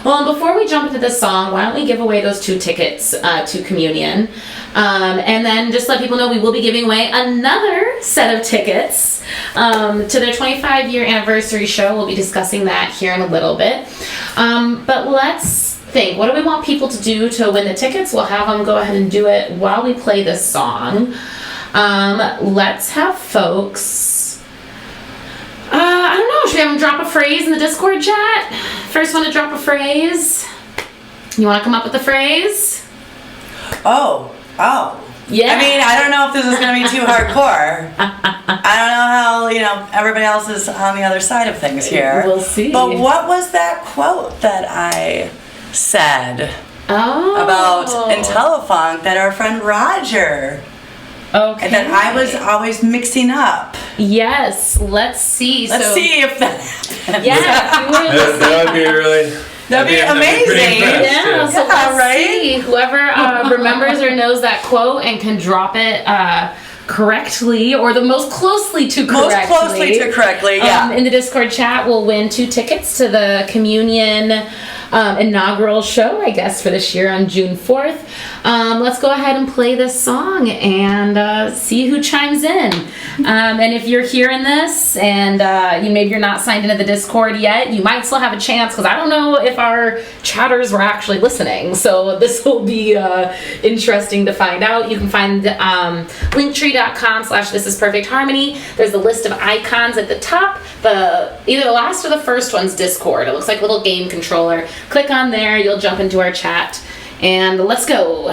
Well, and before we jump into this song, why don't we give away those 2 tickets to Communion? And then just let people know we will be giving away another set of tickets to their 25-year anniversary show. We'll be discussing that here in a little bit. But let's think. What do we want people to do to win the tickets? We'll have them go ahead and do it while we play this song. Let's have folks... I don't know. Should we have them drop a phrase in the Discord chat? First one to drop a phrase. You want to come up with a phrase? Oh. Yeah. I mean, I don't know if this is going to be too hardcore. I don't know how, everybody else is on the other side of things here. We'll see. But what was that quote that I said about Intellephunk that our friend Roger... Okay. And that I was always mixing up. Yes, let's see. Let's see if that happens. Yeah, that would be really... That'd be amazing. So let's see. think whoever remembers or knows that quote and can drop it correctly, or the most closely to correctly, yeah. in the Discord chat, will win 2 tickets to the Communion inaugural show, I guess, for this year on June 4th. Let's go ahead and play this song and see who chimes in. And if you're hearing this and maybe you're not signed into the Discord yet, you might still have a chance, because I don't know if our chatters were actually listening. So this will be interesting to find out. You can find linktree.com/thisisperfectharmony. There's a list of icons at the top. Either the last or the first one's Discord. It looks like a little game controller. Click on there, you'll jump into our chat, and let's go.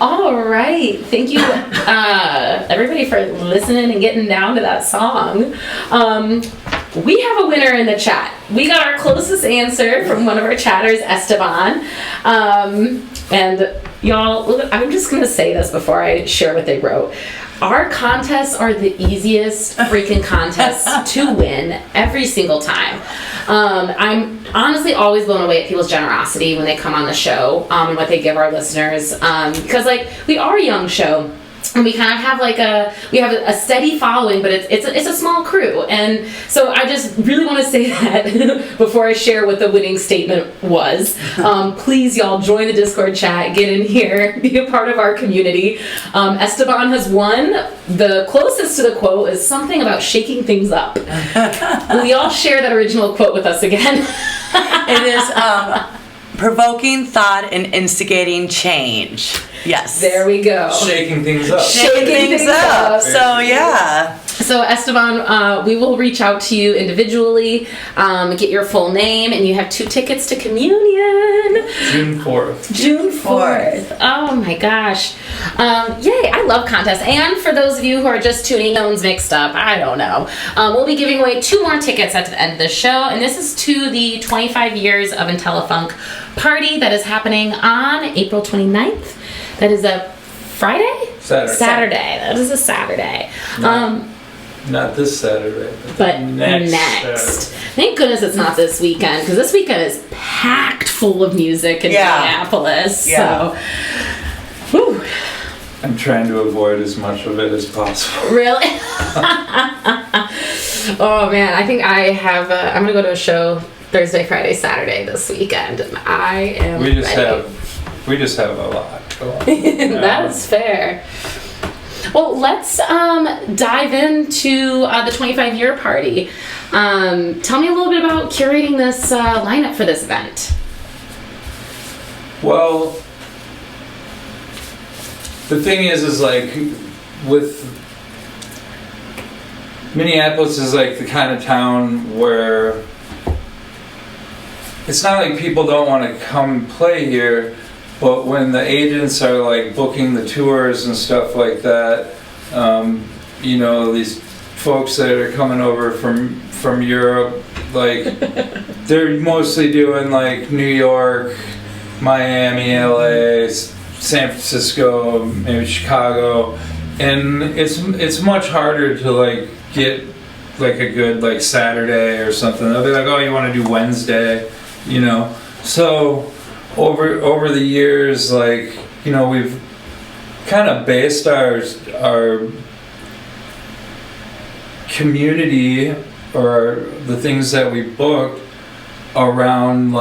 All right, thank you everybody for listening and getting down to that song. We have a winner in the chat. We got our closest answer from one of our chatters, Esteban. And y'all, I'm just going to say this before I share what they wrote. Our contests are the easiest freaking contests to win every single time. I'm honestly always blown away at people's generosity when they come on the show, and what they give our listeners, because we are a young show. And we kind of have we have a steady following, but it's a small crew. And so I just really want to say that before I share what the winning statement was. Please, y'all, join the Discord chat, get in here, be a part of our community. Esteban has won. The closest to the quote is something about shaking things up. Will y'all share that original quote with us again? It is provoking thought and instigating change. Yes. There we go. Shaking things up. Shaking things up. So, yeah. So, Esteban, we will reach out to you individually, get your full name, and you have 2 tickets to Communion. June 4th. June 4th. Oh, my gosh. Yay, I love contests. And for those of you who are just tuning phones mixed up, I don't know. We'll be giving away 2 more tickets at the end of the show, and this is to the 25 years of Intellephunk party that is happening on April 29th. That is a Friday? Saturday. That is a Saturday. Not this Saturday, but next. Saturday. Thank goodness it's not this weekend, because this weekend is packed full of music in Minneapolis. Yeah. So, whew. I'm trying to avoid as much of it as possible. Really? Oh man, I think I have. I'm gonna go to a show Thursday, Friday, Saturday this weekend, and I am. We just have a lot going on. That's fair. Well, let's dive into the 25-year party. Tell me a little bit about curating this lineup for this event. Well, the thing is with Minneapolis is the kind of town where it's not like people don't want to come play here. But when the agents are booking the tours and stuff like that, these folks that are coming over from Europe, they're mostly doing New York, Miami, LA, San Francisco, maybe Chicago, and it's much harder to get a good Saturday or something. They'll be like, oh, you want to do Wednesday, so. Over the years, we've kind of based our community or the things that we booked around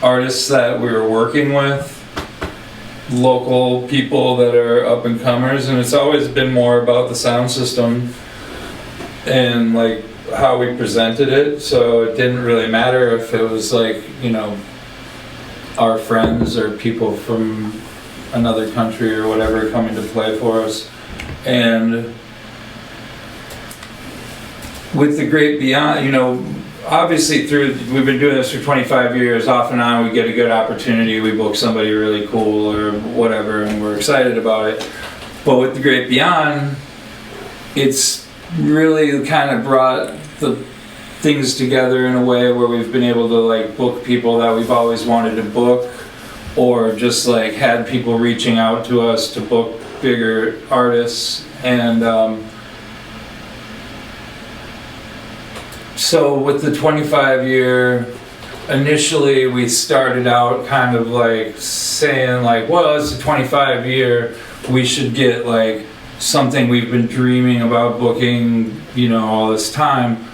artists that we were working with, local people that are up and comers, and it's always been more about the sound system and how we presented it. So it didn't really matter if it was our friends or people from another country or whatever coming to play for us. And with the Great Beyond, obviously we've been doing this for 25 years, off and on, we get a good opportunity, we book somebody really cool or whatever, and we're excited about it. But with the Great Beyond, it's really kind of brought the things together in a way where we've been able to book people that we've always wanted to book, or just had people reaching out to us to book bigger artists. And so with the 25-year, initially we started out kind of like saying like, well, it's a 25-year, we should get like something we've been dreaming about booking, you know, all this time.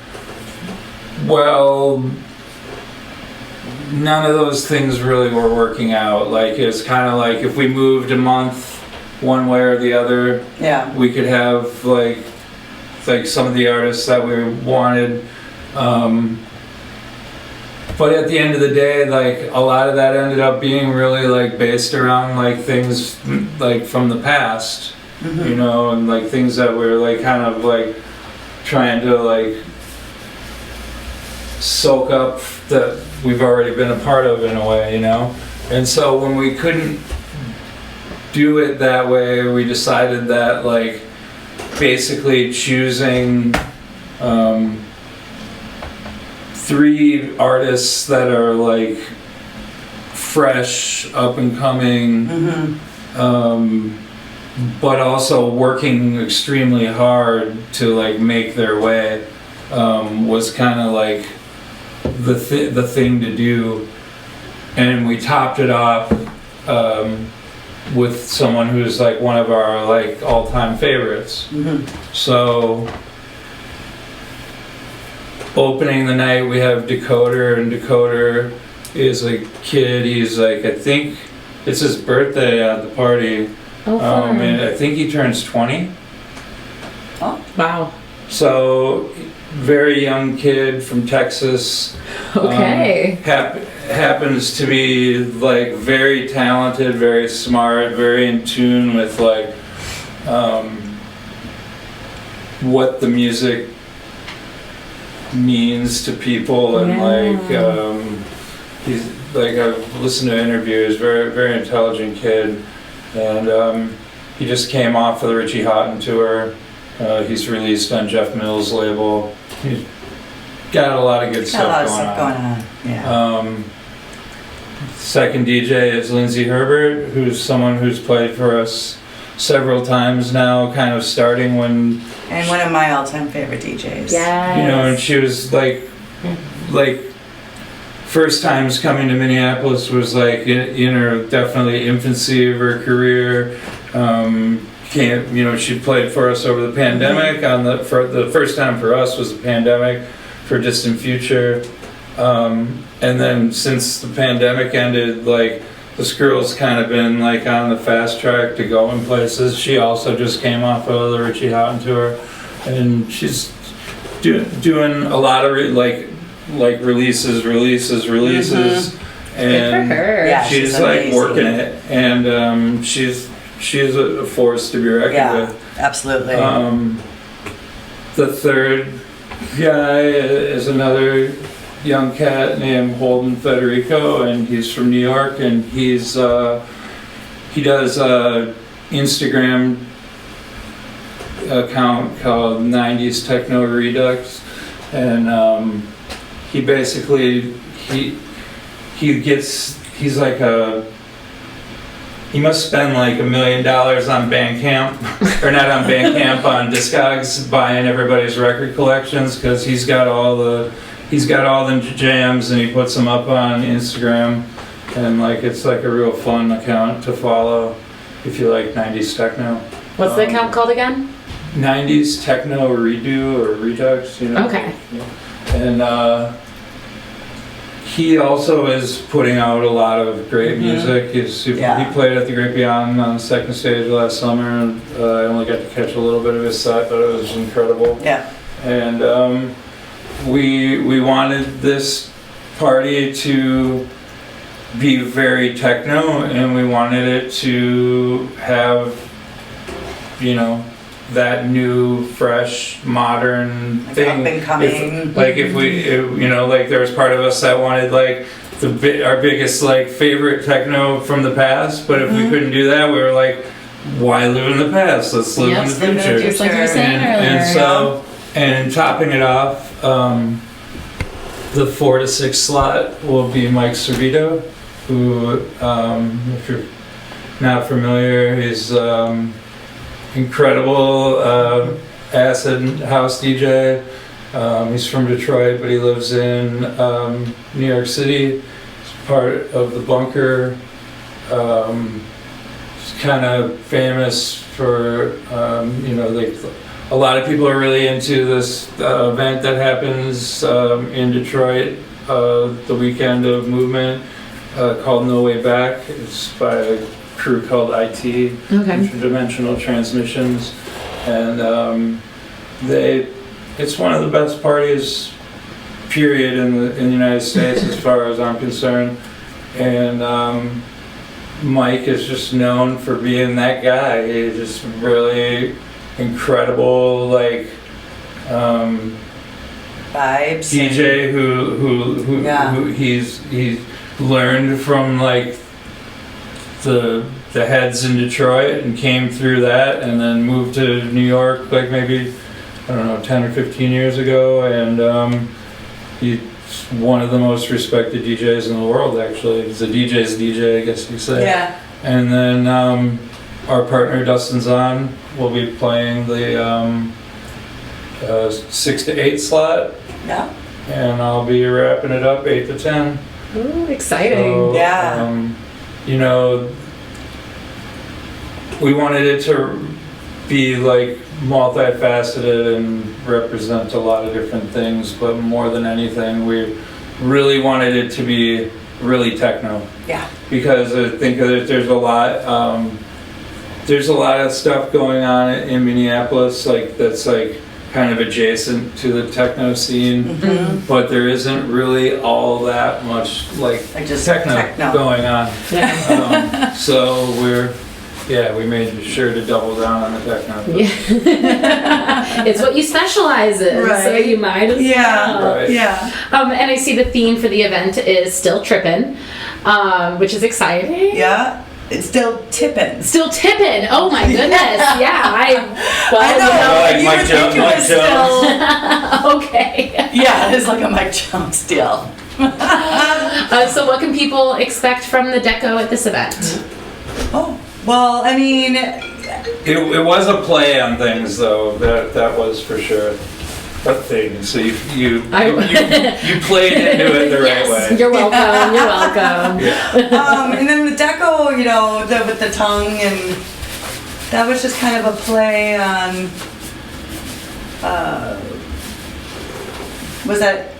Well, none of those things really were working out. Like, it's kind of like if we moved a month one way or the other, Yeah. we could have like some of the artists that we wanted. But at the end of the day, like a lot of that ended up being really like based around like things like from the past, you know, and like things that we're like kind of like trying to like soak up that we've already been a part of in a way, you know. And so when we couldn't do it that way, we decided that like basically choosing 3 artists that are like fresh, up and coming, but also working extremely hard to like make their way, was kind of like the thing to do. And we topped it off with someone who's like one of our like all-time favorites. So opening the night we have Decoder, and Decoder is a kid, he's like, I think it's his birthday at the party. And I think he turns 20. Oh. Wow. So very young kid from Texas. Okay. Happens to be like very talented, very smart, very in tune with like what the music means to people, and like he's like, I've listened to interviews, very very intelligent kid, and he just came off of the Richie Houghton tour. He's released on Jeff Mills' label. He's got a lot of good stuff going on. Yeah. Second DJ is Lindsay Herbert, who's someone who's played for us several times now, kind of starting when... And one of my all-time favorite DJs. Yes. You know, and she was like first times coming to Minneapolis was like in her definitely infancy of her career. You know, she played for us over the pandemic. For the first time for us was the pandemic for Distant Future. And then since the pandemic ended, like this girl's kind of been like on the fast track to going places. She also just came off of the Richie Houghton tour, and she's doing a lot of releases, and Good for her. Yeah, she's she's like amazing. working it, and she's a force to be reckoned with. Absolutely. The third guy is another young cat named Holden Federico, and he's from New York, and he does a Instagram account called 90s Techno Redux, and he basically he's like he must spend like $1 million on Bandcamp, or not on Bandcamp, on Discogs, buying everybody's record collections, because he's got all the jams, and he puts them up on Instagram, and like it's like a real fun account to follow if you like 90s techno. What's the account called again? 90s Techno Redo or Redux, you know. Okay. And he also is putting out a lot of great music. He played at the Great Beyond on the second stage last summer, and I only got to catch a little bit of his set, but it was incredible. Yeah. And we wanted this party to be very techno, and we wanted it to have, you know, that new, fresh, modern thing. Up and coming. You know, like there was part of us that wanted like our biggest like favorite techno from the past, but if we couldn't do that, we were like, why live in the past? Let's live in the future. Just like you were saying earlier. And so, and topping it off, the 4 to 6 slot will be Mike Servito, who, if you're not familiar, he's incredible acid house DJ, He's from Detroit, but he lives in New York City. He's part of the Bunker. He's kind of famous for, like a lot of people are really into this event that happens in Detroit the weekend of Movement called No Way Back. It's by a crew called IT, Interdimensional Transmissions, and it's one of the best parties, period, in the United States as far as I'm concerned. And Mike is just known for being that guy. He's just really incredible, like vibes. DJ who he's learned from like the heads in Detroit and came through that and then moved to New York like maybe, I don't know, 10 or 15 years ago, and he's one of the most respected DJs in the world, actually. He's a DJ's DJ, I guess you could say. Yeah. And then our partner Dustin Zahn will be playing the 6 to 8 slot. Yeah. And I'll be wrapping it up 8 to 10. Ooh, exciting. So, yeah. We wanted it to be like multifaceted and represent a lot of different things, but more than anything, we really wanted it to be really techno. Yeah. Because I think that there's a lot of stuff going on in Minneapolis, like that's like kind of adjacent to the techno scene, but there isn't really all that much like just techno going on. Yeah. So we made sure to double down on the techno. Yeah. It's what you specialize in, right. So you might as well. Right. Yeah. And I see the theme for the event is Still Trippin', which is exciting. Yeah. It's still tippin'. Still tippin'. Oh my goodness. Yeah. I know. Like Mike Jones. Okay. Yeah, it's like a Mike Jones deal. So what can people expect from the Deco at this event? Oh, well, I mean... It was a play on things, though. That was for sure a thing. So you played into it the right way. You're welcome. You're welcome. Yeah. And then the Deco, with the tongue, and that was just kind of a play on. Was that?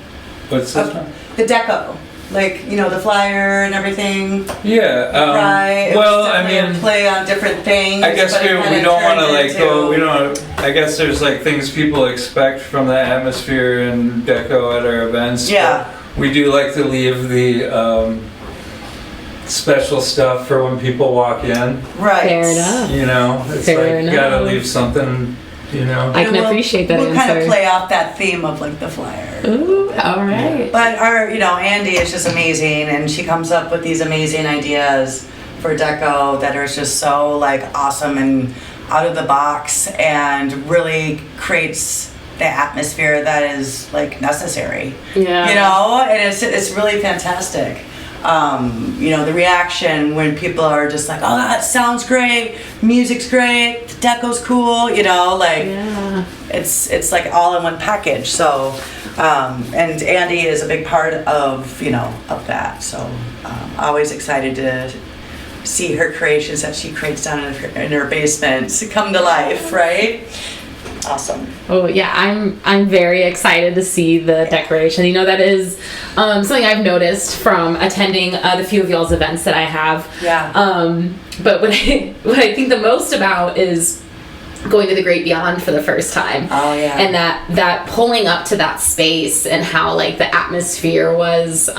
What's this one? The Deco, like the flyer and everything. Yeah. Right. Well, I mean, play on different things. I guess we don't want to like go. We don't. I guess there's like things people expect from the atmosphere and Deco at our events. Yeah. We do like to leave the special stuff for when people walk in. Right. Fair enough. It's Fair enough. Gotta leave something. I can appreciate that We'll answer. kind of play off that theme of like the flyer. Ooh, all right. But our, Andy is just amazing, and she comes up with these amazing ideas for Deco that are just so like awesome and out of the box, and really creates the atmosphere that is like necessary. Yeah. And it's really fantastic. The reaction when people are just like, oh, that sounds great, music's great, the Deco's cool, it's like all in one package. So, and Andy is a big part of that. So, always excited to see her creations that she creates down in her basement come to life, right? Awesome. Oh yeah, I'm very excited to see the decoration. That is something I've noticed from attending the few of y'all's events that I have. Yeah. But what I think the most about is going to the Great Beyond for the first time. Oh yeah. And that pulling up to that space and how like the atmosphere was.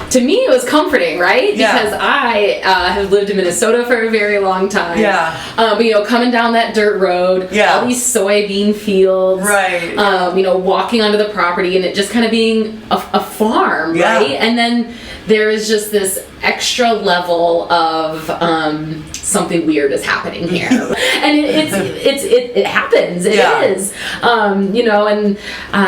To me, it was comforting, right? Yeah. Because I have lived in Minnesota for a very long time. Yeah. But, coming down that dirt road, yeah. all these soybean fields, right? Walking onto the property and it just kind of being a farm, yeah. right? And then there is just this extra level of something weird is happening here, and it happens. It yeah. is, and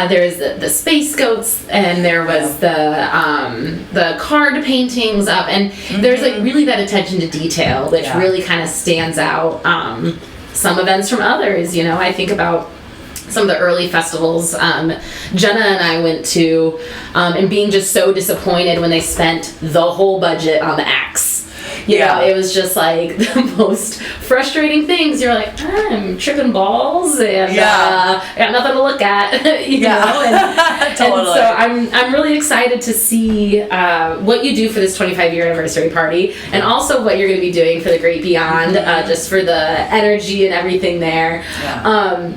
there's the space goats, and there was the card paintings up, and there's like really that attention to detail, which really kind of stands out. Some events from others, I think about some of the early festivals Jenna and I went to, and being just so disappointed when they spent the whole budget on the acts. You know, it was just like the most frustrating things. You're like, I'm tripping balls and I got nothing to look at, you know? And, Totally. and so I'm really excited to see what you do for this 25-year anniversary party, and also what you're going to be doing for the Great Beyond, just for the energy and everything there.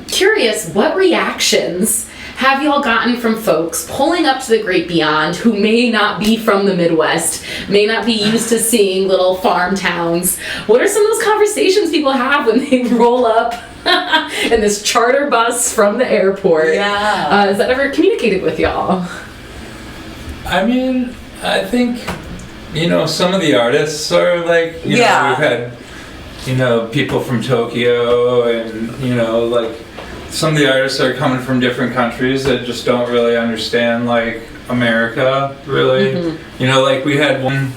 Curious, what reactions have y'all gotten from folks pulling up to the Great Beyond who may not be from the Midwest, may not be used to seeing little farm towns? What are some of those conversations people have when they roll up in this charter bus from the airport? Is that ever communicated with y'all? I mean, I think, you know, some of the artists are like, you know, we've had, you know, people from Tokyo and, you know, like, some of the artists are coming from different countries that just don't really understand, like, America, really. You know, like, we had one,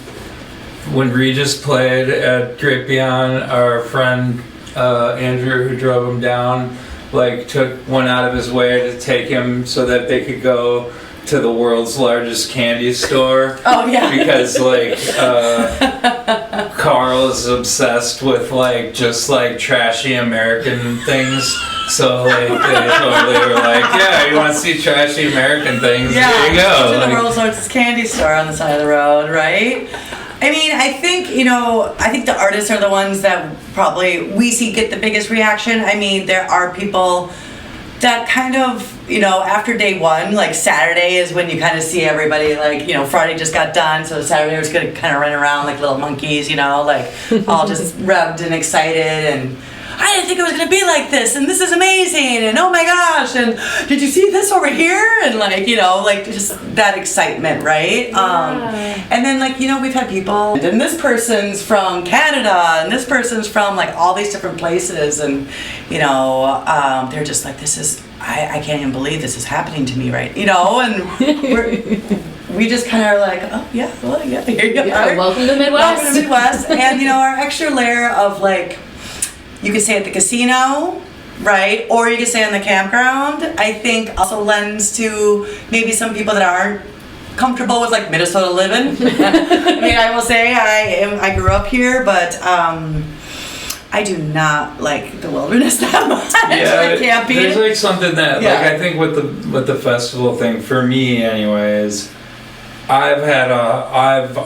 when Regis played at Great Beyond, our friend Andrew, who drove him down, like, went out of his way to take him so that they could go to the world's largest candy store. Because, like, Carl is obsessed with, like, just, like, trashy American things. So, like, they totally were like, yeah, you want to see trashy American things? There you go. To the world's largest candy store on the side of the road, right? I mean, I think, you know, I think the artists are the ones that probably we see get the biggest reaction. I mean, there are people that kind of, you know, after day one, like Saturday is when you kind of see everybody, like, you know, Friday just got done, so Saturday was going to kind of run around like little monkeys, you know, like all just revved and excited, and I didn't think it was going to be like this, and this is amazing, and oh my gosh, and did you see this over here? And like, you know, like just that excitement, right? And then, like, you know, we've had people, and this person's from Canada, and this person's from like all these different places, and, you know, they're just like, this is, I can't even believe this is happening to me, right? You know, and we just kind of are like, oh yeah, well, yeah, here you are. Welcome to the Midwest. Welcome to the Midwest. And, you know, our extra layer of, like, you could say at the casino, right? Or you could say on the campground, I think also lends to maybe some people that aren't comfortable with, like, Minnesota living. I mean, I will say I grew up here, but I do not like the wilderness that much. Like camping. There's like something that, like, I think with the festival thing, for me anyways, I've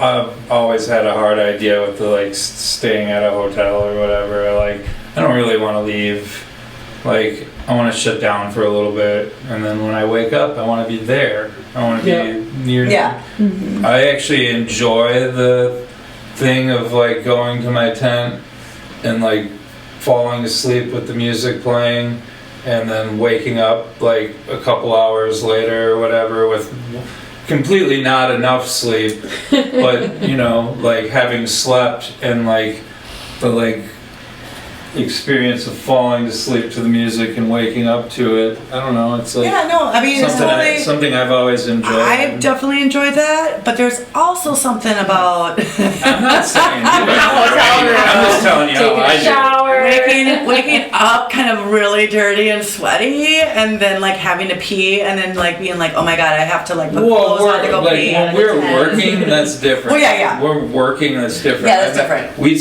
always had a hard idea with the, like, staying at a hotel or whatever. Like, I don't really want to leave. Like, I want to shut down for a little bit, and then when I wake up, I want to be there. I want to be near. I actually enjoy the thing of, like, going to my tent and, like, falling asleep with the music playing, and then waking up, like, a couple hours later or whatever with completely not enough sleep, but, you know, like, having slept, and, like, the, like, experience of falling to sleep to the music and waking up to it. I don't know, it's like I mean, it's something I've always enjoyed. I've definitely enjoyed that, but there's also something about I'm not saying I'm just telling you how I shower. Waking up kind of really dirty and sweaty, and then, like, having to pee, and then, like, being like, oh my god, I have to, like, put clothes on to go pee. When we're working, that's different. We're working, that's different. Yeah, that's different. We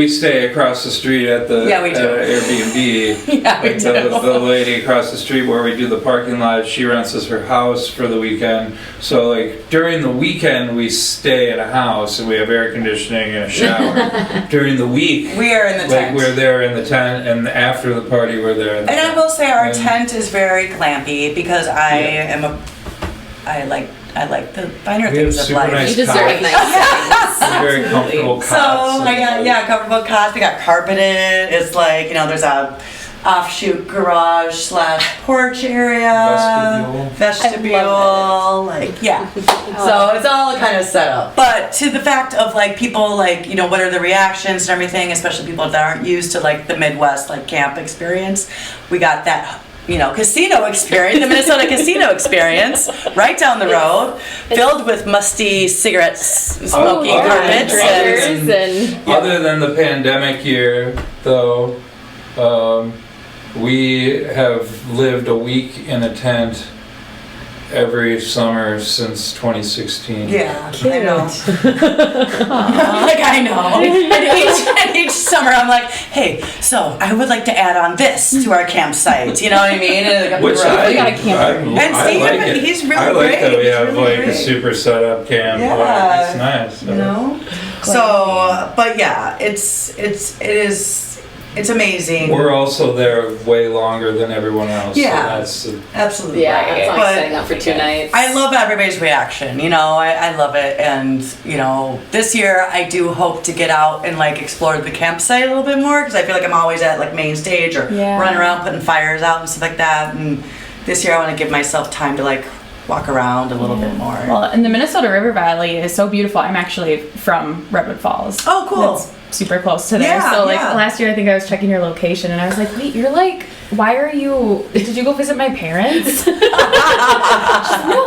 stay across the street at the Airbnb. We do. The lady across the street where we do the parking lot, she rents us her house for the weekend. So, like, during the weekend we stay in a house and we have air conditioning and a shower. During the week we are in the tent. We're there in the tent, and after the party we're there in the tent. I will say our tent is very glampy because I like the finer things of life. Nice you deserve nice things. Very comfortable cots. So I got comfortable cots. We got carpeted. It's like, you know, there's a offshoot garage / porch area. Vestibule. Like, So it's all kind of set up. But to the fact of, like, people, like, you know, what are the reactions and everything, especially people that aren't used to, like, the Midwest, like, camp experience, we got that, you know, casino experience, the Minnesota casino experience, right down the road, filled with musty cigarettes, smoky carpets. Other than the pandemic year, though, we have lived a week in a tent every summer since 2016. Yeah, I know. Like, I know. And each summer I'm like, hey, so I would like to add on this to our campsite. You know what I mean? And like, Which We got a camper. And Steve, like it. he's really I like great. that we He's have really like great. a super setup camp. Yeah. Like, it's nice. You know? So, but yeah, it's amazing. We're also there way longer than everyone else. Yeah. So that's Absolutely. Yeah, it's like But setting up for 2 nights. I love everybody's reaction, you know, I love it. And, you know, this year I do hope to get out and like explore the campsite a little bit more because I feel like I'm always at like main stage or running around putting fires out and stuff like that. And this year I want to give myself time to like walk around a little bit more. Well, and the Minnesota River Valley is so beautiful. I'm actually from Redwood Falls. Oh, cool. That's super close to there. Yeah, so like yeah. last year I think I was checking your location and I was like, wait, you're like, why are you, did you go visit my parents? No,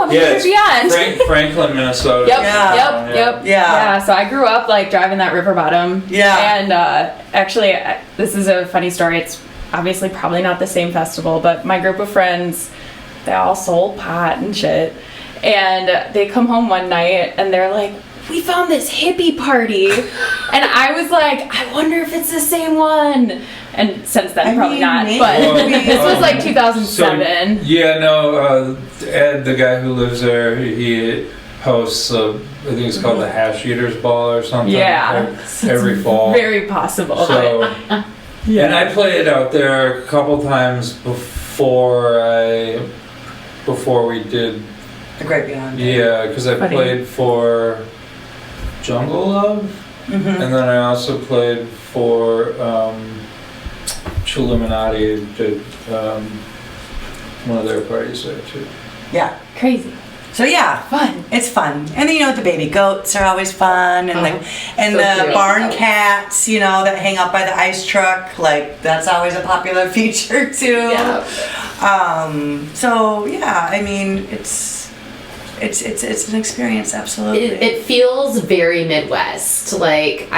I'm yeah, here beyond. Franklin, Minnesota. Yep, Yeah. yep. Yeah. So I grew up like driving that river bottom. Yeah. And actually, this is a funny story. It's obviously probably not the same festival, but my group of friends, they all sold pot and shit. And they come home one night and they're like, we found this hippie party. And I was like, I wonder if it's the same one. And since then, I probably mean, not. maybe. But this was like So, 2007. yeah, no, Ed, the guy who lives there, he hosts, I think it's called the Hash Eaters Ball or something. Yeah. Every fall. Very possible. So, Yeah. and I played out there a couple times before we did. The Great Beyond. Yeah, because I Funny. played for Jungle Love, Mm-hmm. and then I also played for Chilluminati, did one of their parties there too. Yeah. Crazy. So yeah, Fun. it's fun. And then, you know, the baby goats are always fun, and the So cute. barn cats, you know, that hang out by the ice truck, like that's always a popular feature too. Yeah. So yeah, I mean, it's an experience, absolutely. It feels very Midwest. Like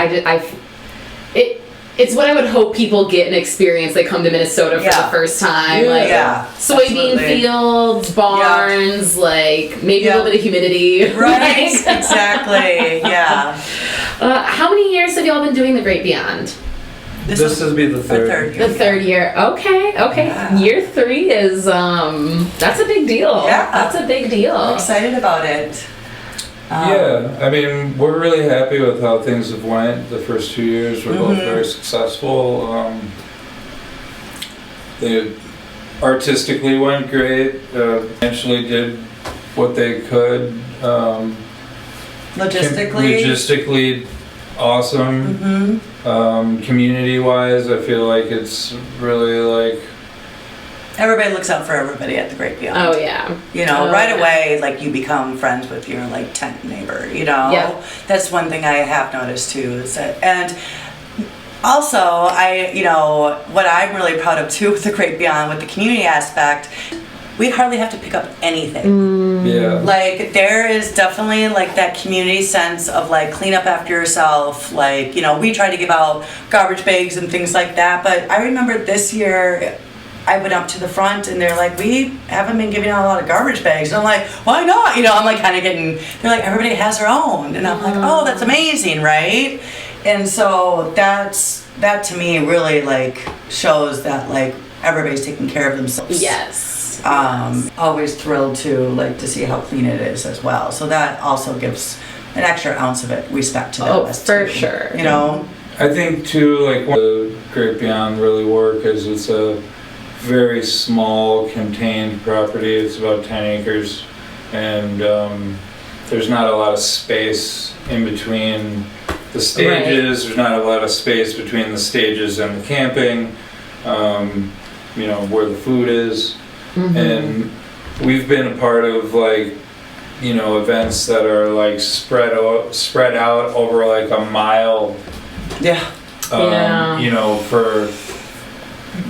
it's what I would hope people get and experience that come to Minnesota for Yeah. the first time. Like Yeah, soybean absolutely. fields, barns, like maybe a little bit of humidity. Right, Like, exactly. Yeah. how many years have y'all been doing the Great Beyond? This will be the third. The third year. Okay. Yeah. Year 3 is that's a big deal. Yeah. That's a big deal. I'm excited about it. Yeah, I mean, we're really happy with how things have went. The first 2 years were both very successful. They artistically went great. Eventually did what they could. Logistically awesome. Community-wise, I feel like it's really like. Everybody looks out for everybody at the Great Beyond. Oh yeah. You know, Oh, right yeah. away, like you become friends with your like tent neighbor. You know, Yeah. That's one thing I have noticed too. Is that, and also what I'm really proud of too with the Great Beyond, with the community aspect, we hardly have to pick up anything. Yeah. Like there is definitely like that community sense of like clean up after yourself. Like, you know, we try to give out garbage bags and things like that. But I remember this year, I went up to the front and they're like, we haven't been giving out a lot of garbage bags. And I'm like, why not? You know, I'm like kind of getting, they're like, everybody has their own. And I'm like, oh, that's amazing, right? And so that to me really like shows that like everybody's taking care of themselves. Yes. Always thrilled to see how clean it is as well. So that also gives an extra ounce of it, respect to them. Oh, as for too, sure. You know? I think too, like the Great Beyond really work is it's a very small contained property. It's about 10 acres, and there's not a lot of space in between the stages. There's not a lot of space between the stages and the camping, you know, where the food is. And we've been a part of like, you know, events that are like spread out over like a mile. Yeah. Yeah. You know, for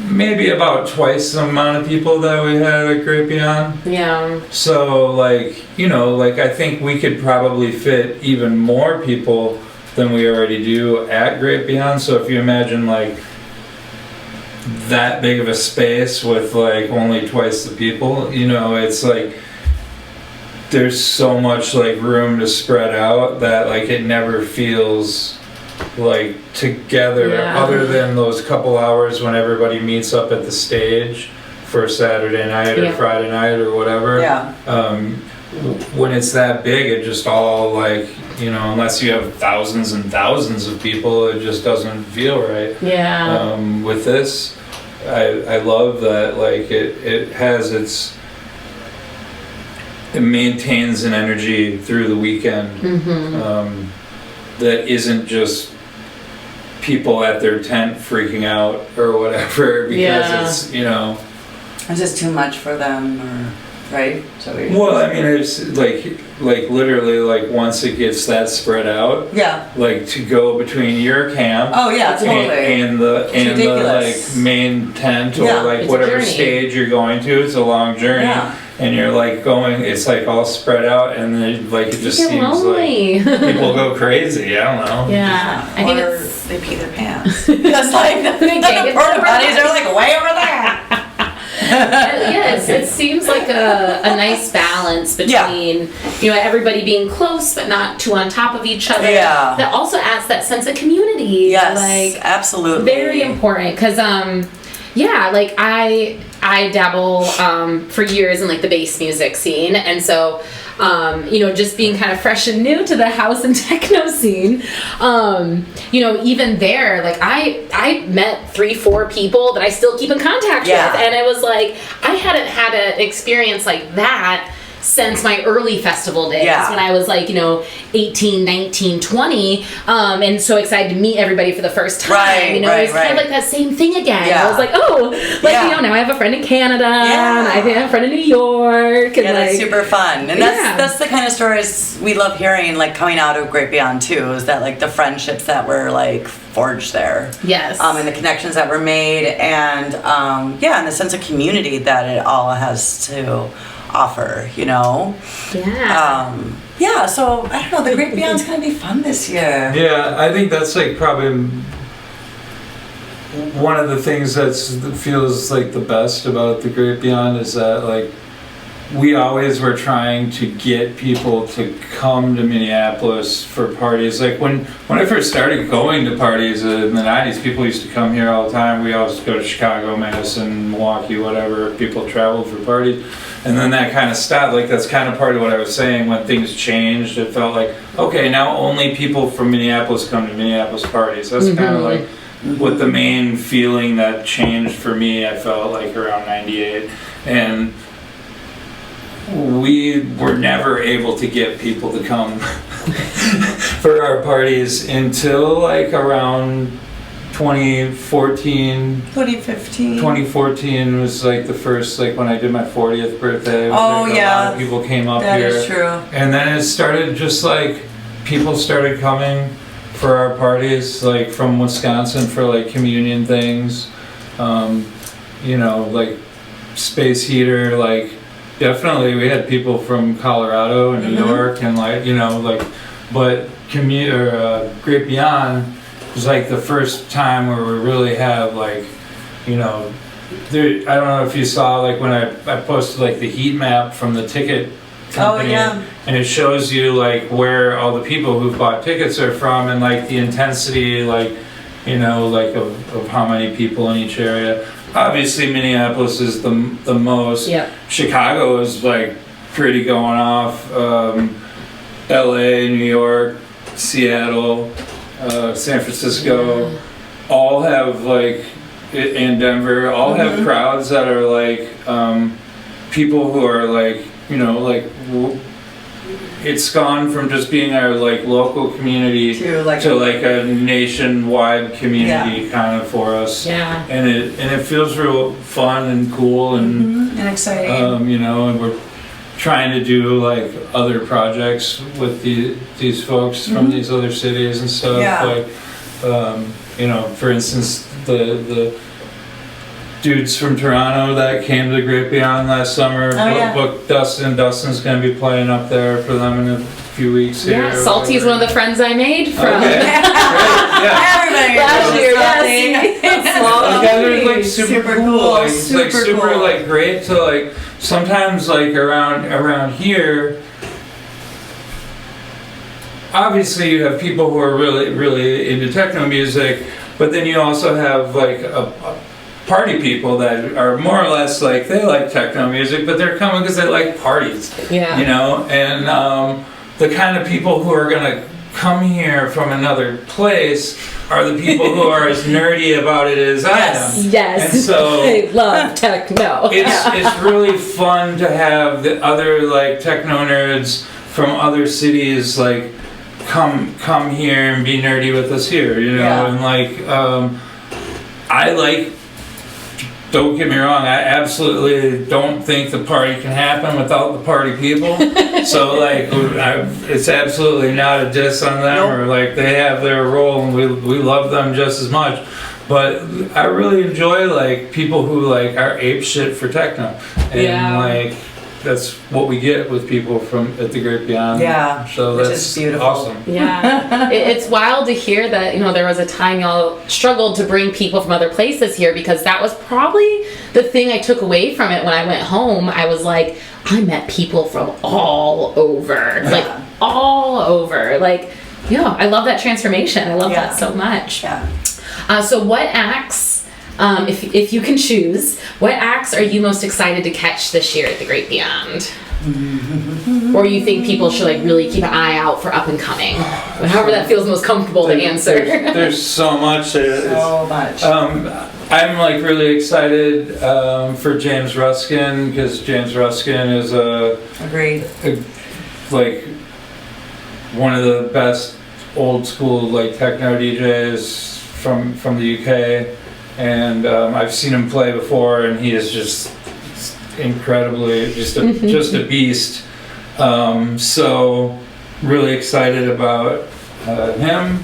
maybe about twice the amount of people that we had at Great Beyond. Yeah. So like, you know, like I think we could probably fit even more people than we already do at Great Beyond. So if you imagine like that big of a space with like only twice the people. You know, it's like there's so much like room to spread out that like it never feels like together, other than those couple hours when everybody meets up at the stage for Saturday night or Friday night or whatever. When it's that big, it just all like, you know, unless you have thousands and thousands of people, it just doesn't feel right. With this, I love that like it maintains an energy through the weekend that isn't just people at their tent freaking out or whatever because it's, you know, it's just too much for them, or right? So well, I mean, it's like literally like once it gets that spread out, like to go between your camp, and the like main tent or like whatever stage you're going to, it's a long journey. And you're like going, it's like all spread out, and then like it just seems lonely. Like people go crazy. I don't know. I think or they pee their pants. Just like the porta potties are like way over there. It seems like a nice balance between you know, everybody being close but not too on top of each other. That also adds that sense of community. Like absolutely very important because like I dabble for years in like the bass music scene, and so you know, just being kind of fresh and new to the house and techno scene, you know, even there, like I met 3-4 people that I still keep in contact with, and it was like I hadn't had an experience like that since my early festival days when I was like, you know, 18, 19, 20, and so excited to meet everybody for the first time. You know, it was kind of like that same thing again. I was like, oh, like, you know, now I have a friend in Canada, and I have a friend in New York. And that's super fun. And that's the kind of stories we love hearing, like coming out of Great Beyond too, is that like the friendships that were like forged there. And the connections that were made, and and the sense of community that it all has to offer, you know? So I don't know, the Great Beyond's gonna be fun this year. I think that's like probably one of the things that feels like the best about the Great Beyond is that like we always were trying to get people to come to Minneapolis for parties. Like when I first started going to parties in the 90s, people used to come here all the time. We always go to Chicago, Madison, Milwaukee, whatever. People traveled for parties. And then that kind of stopped. Like that's kind of part of what I was saying. When things changed, it felt like, okay, now only people from Minneapolis come to Minneapolis parties. That's kind of like what the main feeling that changed for me, I felt like around 98. And we were never able to get people to come for our parties until like around 2014 was like the first, like when I did my 40th birthday. A lot of people came up here. That is true. And then it started just like people started coming for our parties, like from Wisconsin for like communion things, you know, like Space Heater, like definitely we had people from Colorado and New York and like, you know, like, but Great Beyond was like the first time where we really have like, you know, there, I don't know if you saw like when I posted like the heat map from the ticket company, and it shows you like where all the people who've bought tickets are from and like the intensity, like, you know, like of how many people in each area. Obviously Minneapolis is the most. Chicago is like pretty going off. LA, New York, Seattle, San Francisco, all have like, and Denver, all have crowds that are like people who are like, you know, like it's gone from just being our like local community to like a nationwide community kind of for us. And it feels real fun and cool and exciting. You know, and we're trying to do like other projects with these folks from these other cities and stuff. Like you know, for instance, the dudes from Toronto that came to the Great Beyond last summer. Booked Dustin. Dustin's going to be playing up there for them in a few weeks here. Yeah, Salty is one of the friends I made from. Okay. Great. Yeah. Everybody Last year, They're like super cool. Like, super cool. like great to like sometimes like around here. Obviously, you have people who are really into techno music, but then you also have like a party people that are more or less like they like techno music, but they're coming because they like parties. Yeah. You know, and the kind of people who are gonna come here from another place are the people who are as nerdy about it as I am. Yes. And so I love techno. it's really fun to have the other like techno nerds from other cities like come here and be nerdy with us here, you know, and like I like, don't get me wrong, I absolutely don't think the party can happen without the party people. So like it's absolutely not a diss on them, or like they have their role and we love them just as much. But I really enjoy like people who like are ape shit for techno, and like that's what we get with people from at the Great Beyond. Yeah, so which that's is beautiful. Awesome. Yeah, it's wild to hear that, you know, there was a time y'all struggled to bring people from other places here, because that was probably the thing I took away from it when I went home. I was like, I met people from all over, like all over. Like, yeah, I love that transformation. I love that so much. Yeah. So what acts, if you can choose, what acts are you most excited to catch this year at the Great Beyond? Or you think people should like really keep an eye out for up and coming? However that feels most comfortable to answer. There's so much. So much. I'm like really excited for James Ruskin, because James Ruskin is like one of the best old school like techno DJs from the UK, and I've seen him play before, and he is just incredibly just a beast. So really excited about him.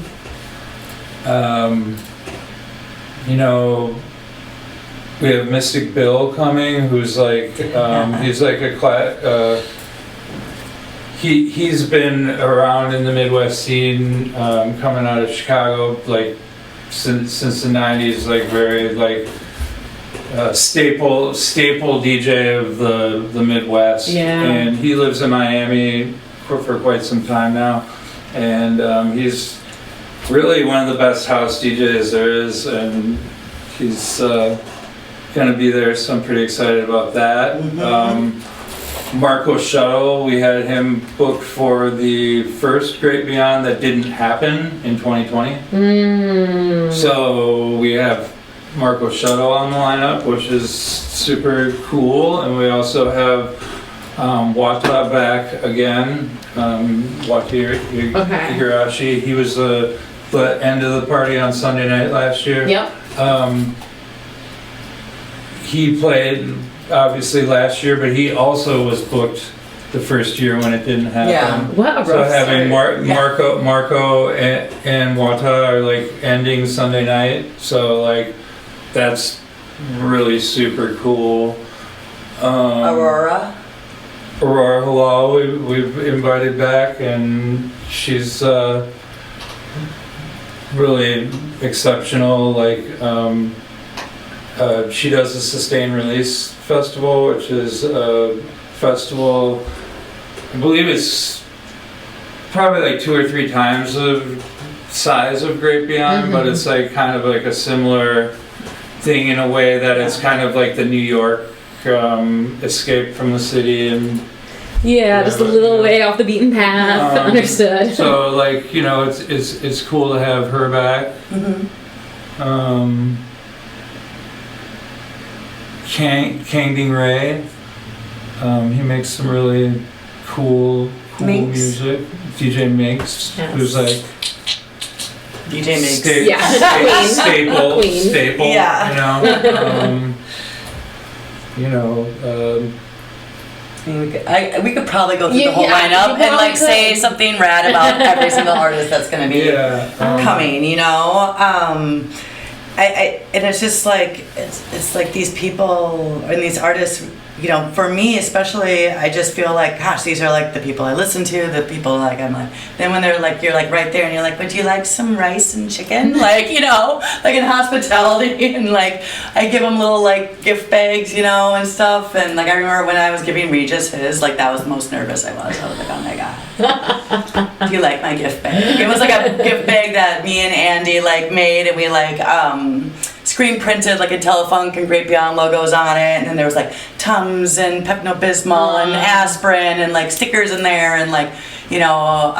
You know, we have Mystic Bill coming, who's like he's like he's been around in the Midwest scene, coming out of Chicago like since the 90s, like very like staple DJ of the Midwest. Yeah. And he lives in Miami for quite some time now, and he's really one of the best house DJs there is, and he's gonna be there, so I'm pretty excited about that. Marco Shuttle, we had him booked for the first Great Beyond that didn't happen in 2020. So we have Marco Shuttle on the lineup, which is super cool, and we also have Wata back again. Wata Higurashi. He was the end of the party on Sunday night last year. Yep. He played obviously last year, but he also was booked the first year when it didn't happen. Yeah. What a So rough having start. Marco and Wata are like ending Sunday night, so like that's really super cool. Aurora Halal, we've invited back, and she's really exceptional. Like she does the Sustained Release Festival, which is a festival, I believe it's probably like 2 or 3 times the size of Great Beyond, but it's like kind of like a similar thing in a way that it's kind of like the New York escape from the city, and just a little way off the beaten path. Understood. So like, you know, it's cool to have her back. Kangding Ray, he makes some really cool music. DJ Minx, who's like DJ Minx. Staple. We could probably go through the whole lineup and like say something rad about every single artist that's going to be coming, you know. and it's just like it's like these people and these artists, you know, for me especially, I just feel like, gosh, these are like the people I listen to, the people like I'm like. Then when they're like, you're like right there, and you're like, would you like some rice and chicken? Like, you know, like in hospitality, and like I give them little like gift bags, you know, and stuff. And like I remember when I was giving Regis his, like that was the most nervous I was. I was like, oh my god, do you like my gift bag? It was like a gift bag that me and Andy like made, and we like screen printed like Intellephunk and Great Beyond logos on it, and then there was like Tums and Pepto-Bismol and aspirin and like stickers in there, and like, you know,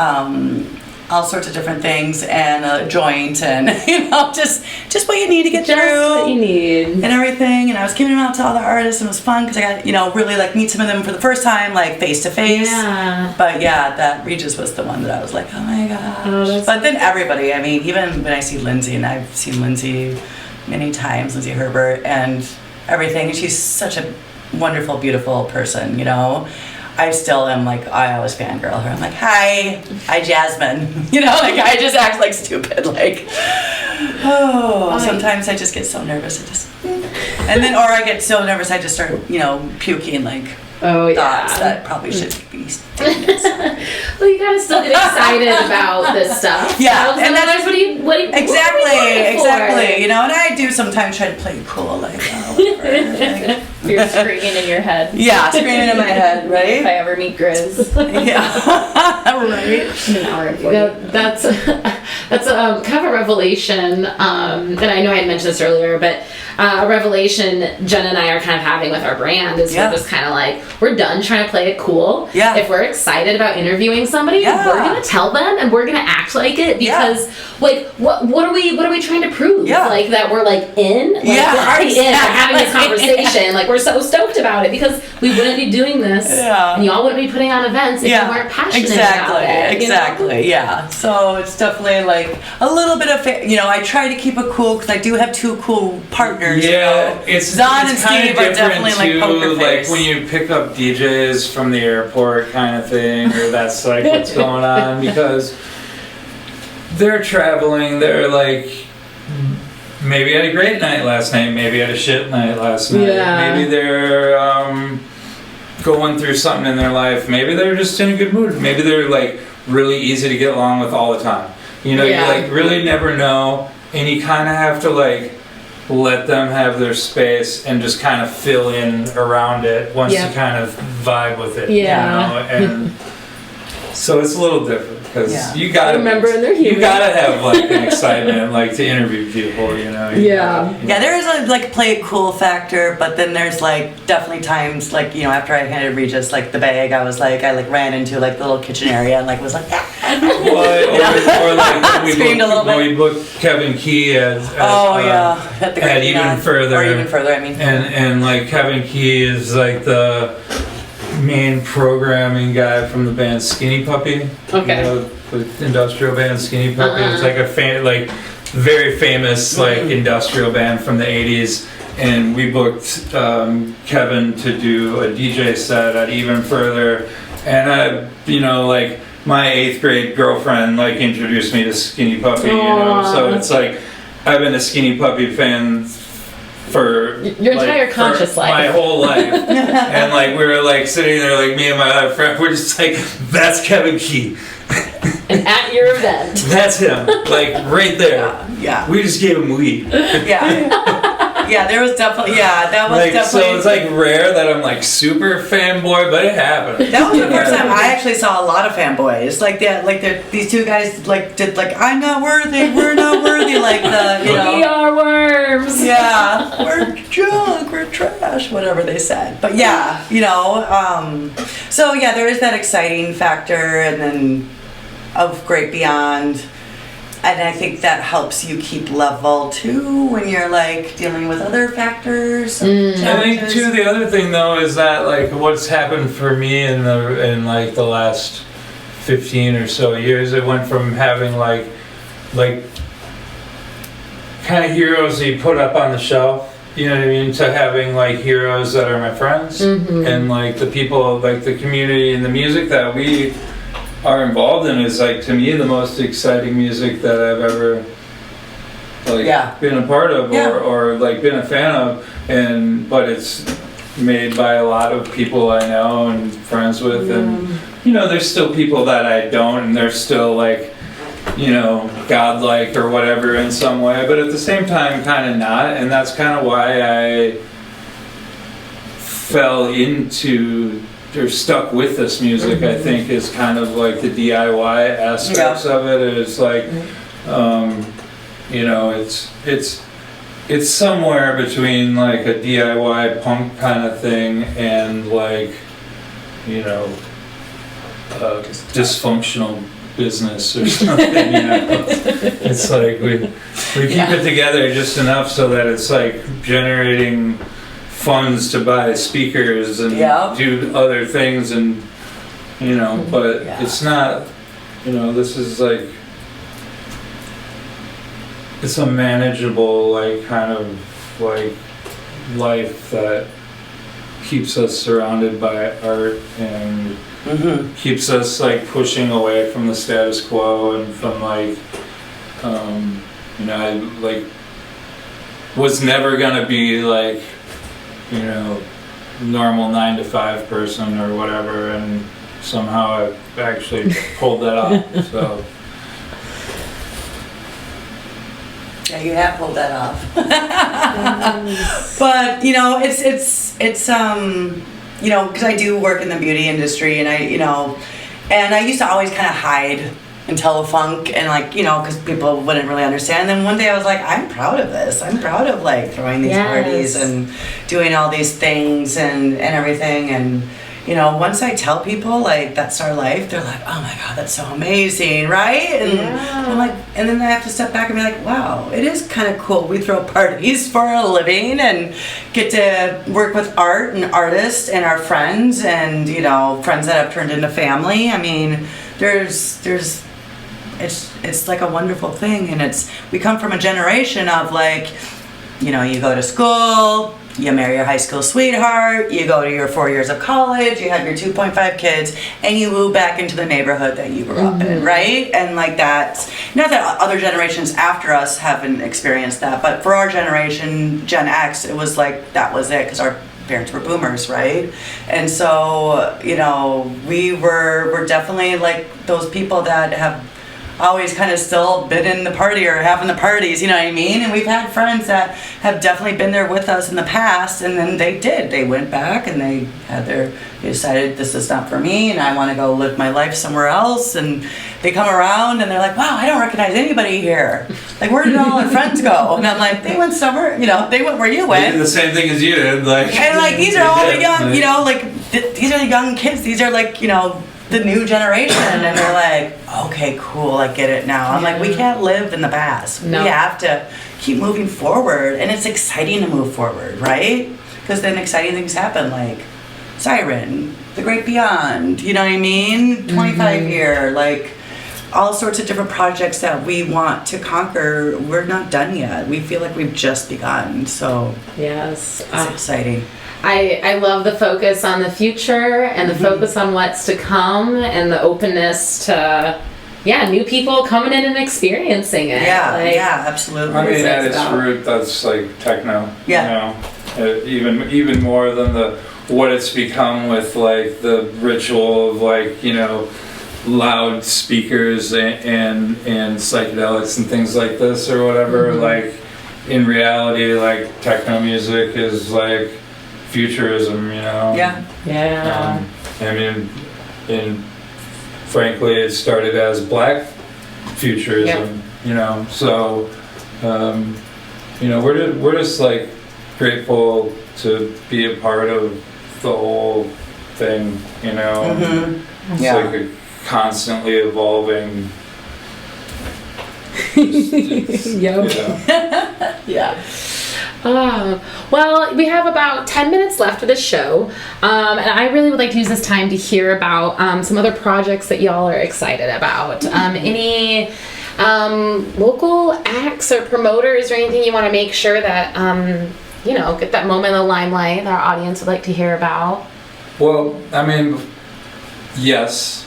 all sorts of different things, and a joint, and you know, just what you need to get through, what you need, and everything. And I was giving them out to all the artists, and it was fun because I got, you know, really like meet some of them for the first time, like face to face. Yeah. But yeah, that Regis was the one that I was like, oh my gosh. Oh, but then everybody, I mean, even when I see Lindsay, and I've seen Lindsay many times, Lindsay Herbert, and everything. She's such a wonderful, beautiful person, you know. I still am like, I always fangirl her. I'm like, hi Jasmine. You know, like I just act like stupid, like, sometimes I just get so nervous. And then, or I get so nervous I just start, you know, puking like thoughts that probably should be well, you gotta still get excited about this stuff. Yeah, and that's what you exactly. You know, and I do sometimes try to play it cool, like, whatever. Like, you're screaming in your head. Yeah, screaming in my head, right? If I ever meet Grizz. Yeah, right. An hour before. That's kind of a revelation that I know I had mentioned this earlier, but a revelation Jen and I are kind of having with our brand is we're just kind of like, we're done trying to play it cool. Yeah. If we're excited about interviewing somebody, we're gonna tell them and we're gonna act like it, because like what are we trying to prove? Yeah. Like that we're like in? Like we're already in, we're having this conversation, like we're so stoked about it, because we wouldn't be doing this and y'all wouldn't be putting on events if you weren't passionate about it. Exactly. Yeah. So it's definitely like a little bit of, you know, I try to keep it cool because I do have two cool partners. Yeah, you know? it's Zahn and kind Steve of are definitely different like poker too, face. like when you pick up DJs from the airport kind of thing, or that's like what's going on, because they're traveling, they're like, maybe had a great night last night, maybe had a shit night last night, maybe they're going through something in their life, maybe they're just in a good mood, maybe they're like really easy to get along with all the time, you know, you like really never know, and you kind of have to like let them have their space and just kind of fill in around it once you kind of vibe with it, you know, and so it's a little different. Because you gotta remember, and they're human. You gotta have like an excitement, like to interview people, you know. Yeah, there is a like play it cool factor, but then there's like definitely times like, you know, after I handed Regis like the bag, I was like, I like ran into like the little kitchen area and like was like, or like when we booked Kevin Key at at Even Further, I mean, and like Kevin Key is like the main programming guy from the band Skinny Puppy. Okay. You know, the industrial band Skinny Puppy. It's like a very famous like industrial band from the 80s. And we booked Kevin to do a DJ set at Even Further. And you know, like my 8th grade girlfriend like introduced me to Skinny Puppy, you know. So it's like I've been a Skinny Puppy fan for your entire conscious life, my whole life. And like we were like sitting there, like me and my other friend, we're just like, that's Kevin Key. And at your event, that's him, like right there. Yeah. We just gave him weed. Yeah, there was definitely, that was like, definitely. So it's like rare that I'm like super fanboy, but it happened. That was the first time I actually saw a lot of fanboys. Like these two guys like did like, I'm not worthy, we're not worthy, like the, you know. We are worms. Yeah, we're junk, we're trash, whatever they said. But yeah, you know, so yeah, there is that exciting factor, and then of Great Beyond. And I think that helps you keep level too when you're like dealing with other factors. I think too, the other thing though is that like what's happened for me in like the last 15 or so years, it went from having like kind of heroes that you put up on the shelf, you know what I mean, to having like heroes that are my friends and like the people, like the community and the music that we are involved in is like, to me, the most exciting music that I've ever like been a part of or like been a fan of, but it's made by a lot of people I know and friends with, and you know, there's still people that I don't, and they're still like, you know, godlike or whatever in some way, but at the same time kind of not, and that's kind of why I fell into or stuck with this music. I think is kind of like the DIY aspects of it. It's like you know, it's somewhere between like a DIY punk kind of thing and like, you know, a dysfunctional business or something, you know. It's like we keep it together just enough so that it's like generating funds to buy speakers and do other things, and you know, but it's not, you know, this is like, it's a manageable like kind of like life that keeps us surrounded by art and keeps us like pushing away from the status quo and from like you know, I like was never gonna be like, you know, normal 9-to-5 person or whatever, and somehow I've actually pulled that off. So yeah, you have pulled that off. But you know, it's you know, because I do work in the beauty industry, and I, you know, and I used to always kind of hide Intellephunk, and like, you know, because people wouldn't really understand. And then one day I was like, I'm proud of this. I'm proud of like throwing these parties and doing all these things and everything. And you know, once I tell people like that's our life, they're like, oh my God, that's so amazing, right? And I'm like, and then I have to step back and be like, wow, it is kind of cool. We throw parties for a living and get to work with art and artists and our friends, and you know, friends that have turned into family. I mean, it's like a wonderful thing, and we come from a generation of like, you know, you go to school, you marry your high school sweetheart, you go to your 4 years of college, you have your 2.5 kids, and you move back into the neighborhood that you grew up in, right? And like that's, not that other generations after us haven't experienced that, but for our generation, Gen X, it was like, that was it, because our parents were boomers, right? And so, you know, we're definitely like those people that have always kind of still been in the party or having the parties, you know what I mean? And we've had friends that have definitely been there with us in the past, and then they went back and they decided this is not for me and I want to go live my life somewhere else, and they come around and they're like, wow, I don't recognize anybody here. Like, where did all our friends go? And I'm like, they went somewhere, you know, they went where you went. They did the same thing as you did, like. And like, these are all the young, you know, like, these are the young kids, these are like, you know, the new generation, and they're like, okay, cool, I get it now. I'm like, we can't live in the past. No. We have to keep moving forward, and it's exciting to move forward, right? Because then exciting things happen, like Siren, The Great Beyond, you know what I mean? 25 year, like all sorts of different projects that we want to conquer. We're not done yet. We feel like we've just begun, so yes, it's exciting. I love the focus on the future and the focus on what's to come and the openness to, new people coming in and experiencing it. Yeah, like, yeah, absolutely. I mean, at its root, that's like techno. Yeah. You know, even more than what it's become with like the ritual of like, you know, loud speakers and psychedelics and things like this or whatever. Like, in reality, like techno music is like futurism, you know. Yeah. I mean, and frankly, it started as black futurism, you know. So, you know, we're just like grateful to be a part of the whole thing, you know. It's like a constantly evolving. Yeah. Well, we have about 10 minutes left of the show, and I really would like to use this time to hear about some other projects that y'all are excited about. Any local acts or promoters or anything you want to make sure that, you know, get that moment in the limelight that our audience would like to hear about? Well, I mean, yes.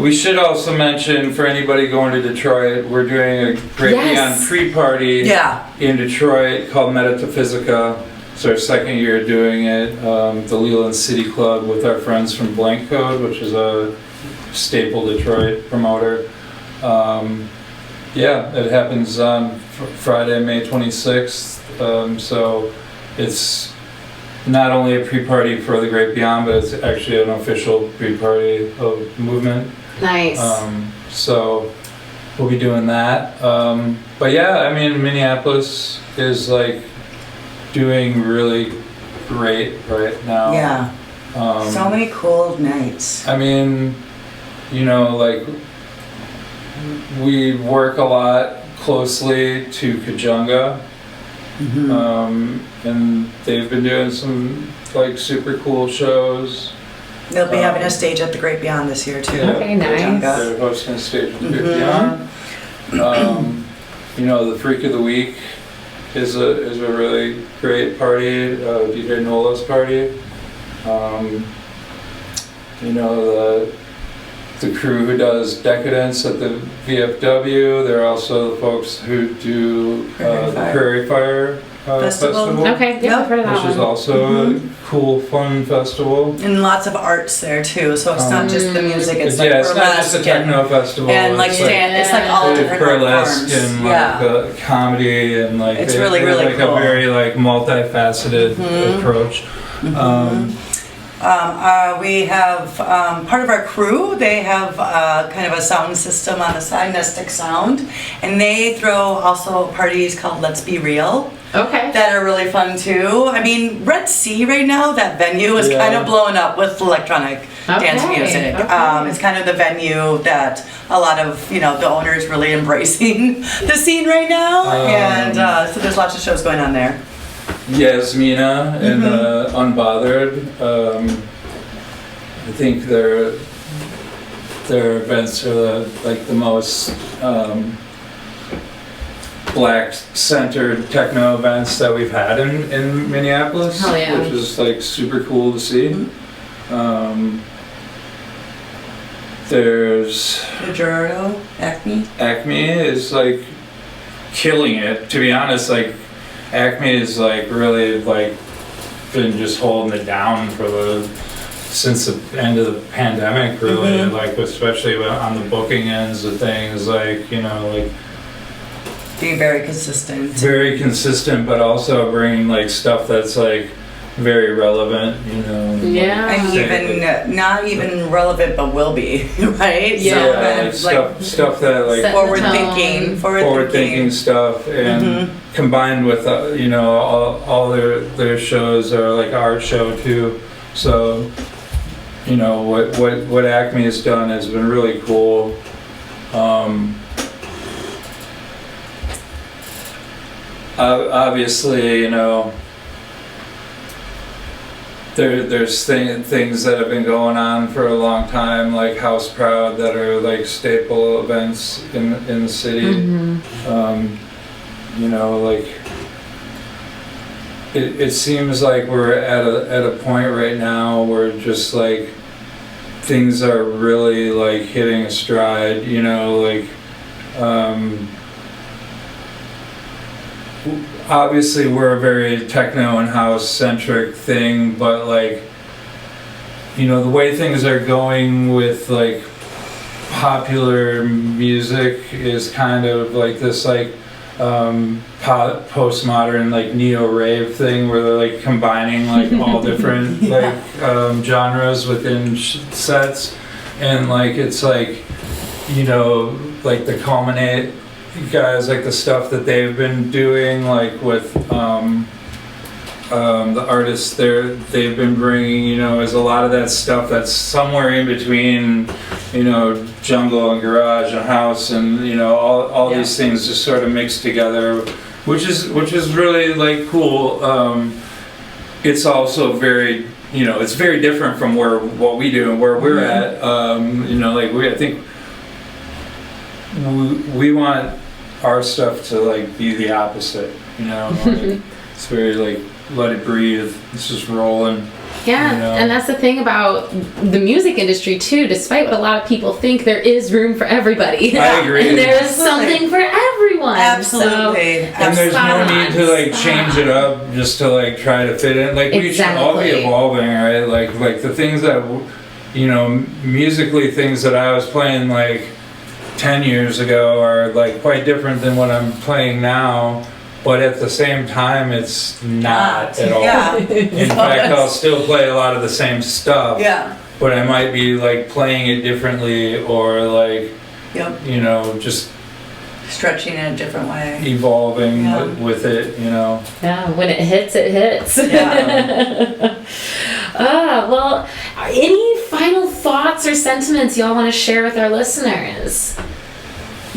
We should also mention, for anybody going to Detroit, we're doing a Great Beyond pre-party in Detroit called Metaphysica. It's our second year doing it. The Leland City Club with our friends from Blank Code, which is a staple Detroit promoter. It happens on Friday, May 26th. So it's not only a pre-party for the Great Beyond, but it's actually an official pre-party of movement. Nice. So we'll be doing that. But yeah, I mean, Minneapolis is like doing really great right now. Yeah. So many cool nights. I mean, you know, like we work a lot closely to Kajunga. And they've been doing some like super cool shows. They'll be having a stage at the Great Beyond this year too. Okay, nice. They're hosting a stage at the Great Beyond. You know, the Freak of the Week is a really great party. DJ Nola's party. You know, the crew who does Decadence at the VFW. They're also the folks who do the Prairie Fire Festival. Okay, yeah, I've heard of that which one. is also a cool, fun festival. And lots of arts there too, so it's not just the music, it's like it's not just a burlesque techno festival. and like it's like all different art burlesque forms. and like comedy and like It's they really, have really like cool. a very like multifaceted approach. We have part of our crew, they have kind of a sound system on the side, Nestic Sound, and they throw also parties called Let's Be Real. Okay. That are really fun too. I mean, Red Sea right now, that venue is kind of blowing up with electronic dance music. It's kind of the venue that a lot of, you know, the owners really embracing the scene right now. And so there's lots of shows going on there. Yasmina and Unbothered. I think their events are like the most black-centered techno events that we've had in Minneapolis, Hell yeah. which is like super cool to see. There's Majordo, Acme. Acme is like killing it. To be honest, like Acme is like really like been just holding it down since the end of the pandemic, really. Like especially on the booking ends of things, like, you know, like Being very consistent. very consistent, but also bringing like stuff that's like very relevant, you know. Yeah. And even not even relevant, but will be, right? Yeah. So, like stuff that like Set forward thinking stuff, and combined with you know, all their shows are like art show too. So, you know, what Acme has done has been really cool. Obviously, you know, there's things that have been going on for a long time, like House Proud, that are like staple events in the city. You know, like it seems like we're at a point right now where just like things are really like hitting a stride. You know, like obviously we're a very techno and house centric thing, but like, you know, the way things are going with like popular music is kind of like this like postmodern like neo rave thing where they're like combining like all different like genres within sets, and like it's like, you know, like the culminate guys, like the stuff that they've been doing, like with the artists they've been bringing, you know, is a lot of that stuff that's somewhere in between, you know, jungle and garage and house, and you know, all these things just sort of mixed together, which is really like cool. It's also very, you know, it's very different from what we do and where we're at. You know, like I think we want our stuff to like be the opposite, you know. Like, it's very like let it breathe, it's just rolling. Yeah, You know? and that's the thing about the music industry too. Despite what a lot of people think, there is room for everybody. I agree. And there is Absolutely. something for everyone. Absolutely. And there's Spot no on. need to like change it up just to like try to fit in. Like we should all be Exactly. evolving, right? Like the things that, you know, musically things that I was playing like 10 years ago are like quite different than what I'm playing now. But at the same time, it's not at all. Yeah. In fact, I'll still play a lot of the same stuff. Yeah. But I might be like playing it differently or like, Yep. you know, just Stretching in a different way. evolving Yeah. with it, you know. Yeah, when it hits, it hits. Yeah. Well, any final thoughts or sentiments y'all want to share with our listeners?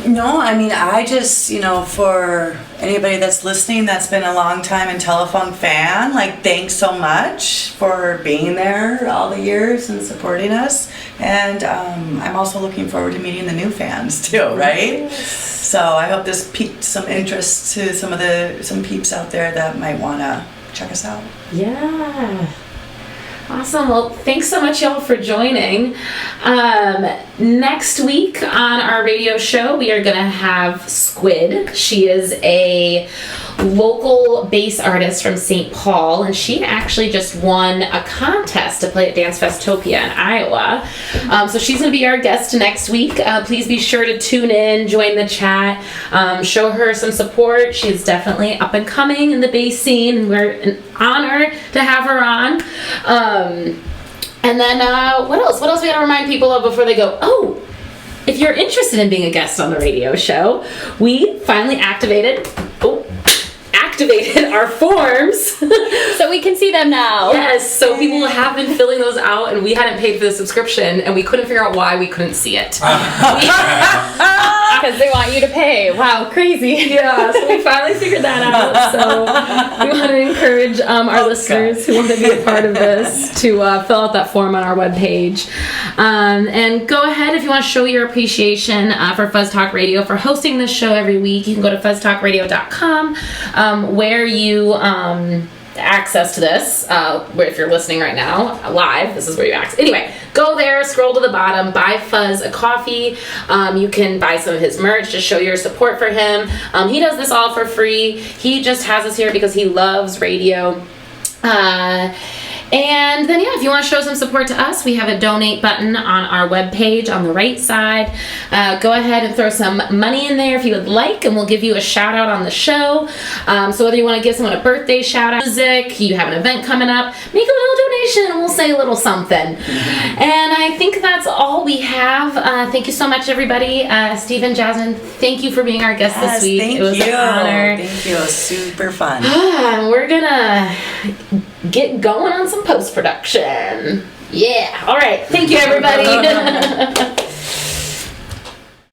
No, I mean, I just, you know, for anybody that's listening that's been a long time Intellephunk fan, like, thanks so much for being there all the years and supporting us. And I'm also looking forward to meeting the new fans too, right? So I hope this piqued some interest to some peeps out there that might want to check us out. Yeah. Awesome. Well, thanks so much, y'all, for joining. Next week on our radio show, we are going to have SQUiD. She is a local bass artist from St. Paul, and she actually just won a contest to play at Dance Festopia in Iowa. So she's going to be our guest next week. Please be sure to tune in, join the chat, show her some support. She's definitely up and coming in the bass scene, and we're an honor to have her on. And then what else? What else we gotta remind people of before they go? Oh, if you're interested in being a guest on the radio show, we finally activated our forms. So we can see them now. Yes, so people have been filling those out, and we hadn't paid for the subscription, and we couldn't figure out why we couldn't see it. Because they want you to pay. Wow, crazy. Yeah, so we finally figured that out. So we want to encourage our listeners who want to be a part of this to fill out that form on our webpage. And go ahead if you want to show your appreciation for Fuzz Talk Radio for hosting this show every week. You can go to fuzztalkradio.com where you access to this, where if you're listening right now live, this is where you access. Anyway, go there, scroll to the bottom, buy Fuzz a coffee. You can buy some of his merch to show your support for him. He does this all for free. He just has us here because he loves radio. And then, yeah, if you want to show some support to us, we have a donate button on our webpage on the right side. Go ahead and throw some money in there if you would like, and we'll give you a shout out on the show. So whether you want to give someone a birthday shout out, music, you have an event coming up, make a little donation and we'll say a little something. And I think that's all we have. Thank you so much, everybody. Steve and Jasmine, thank you for being our guest this week. Thank It was you. an honor. Thank you. It was super fun. We're gonna get going on some post-production. Yeah. All right. Thank you, everybody.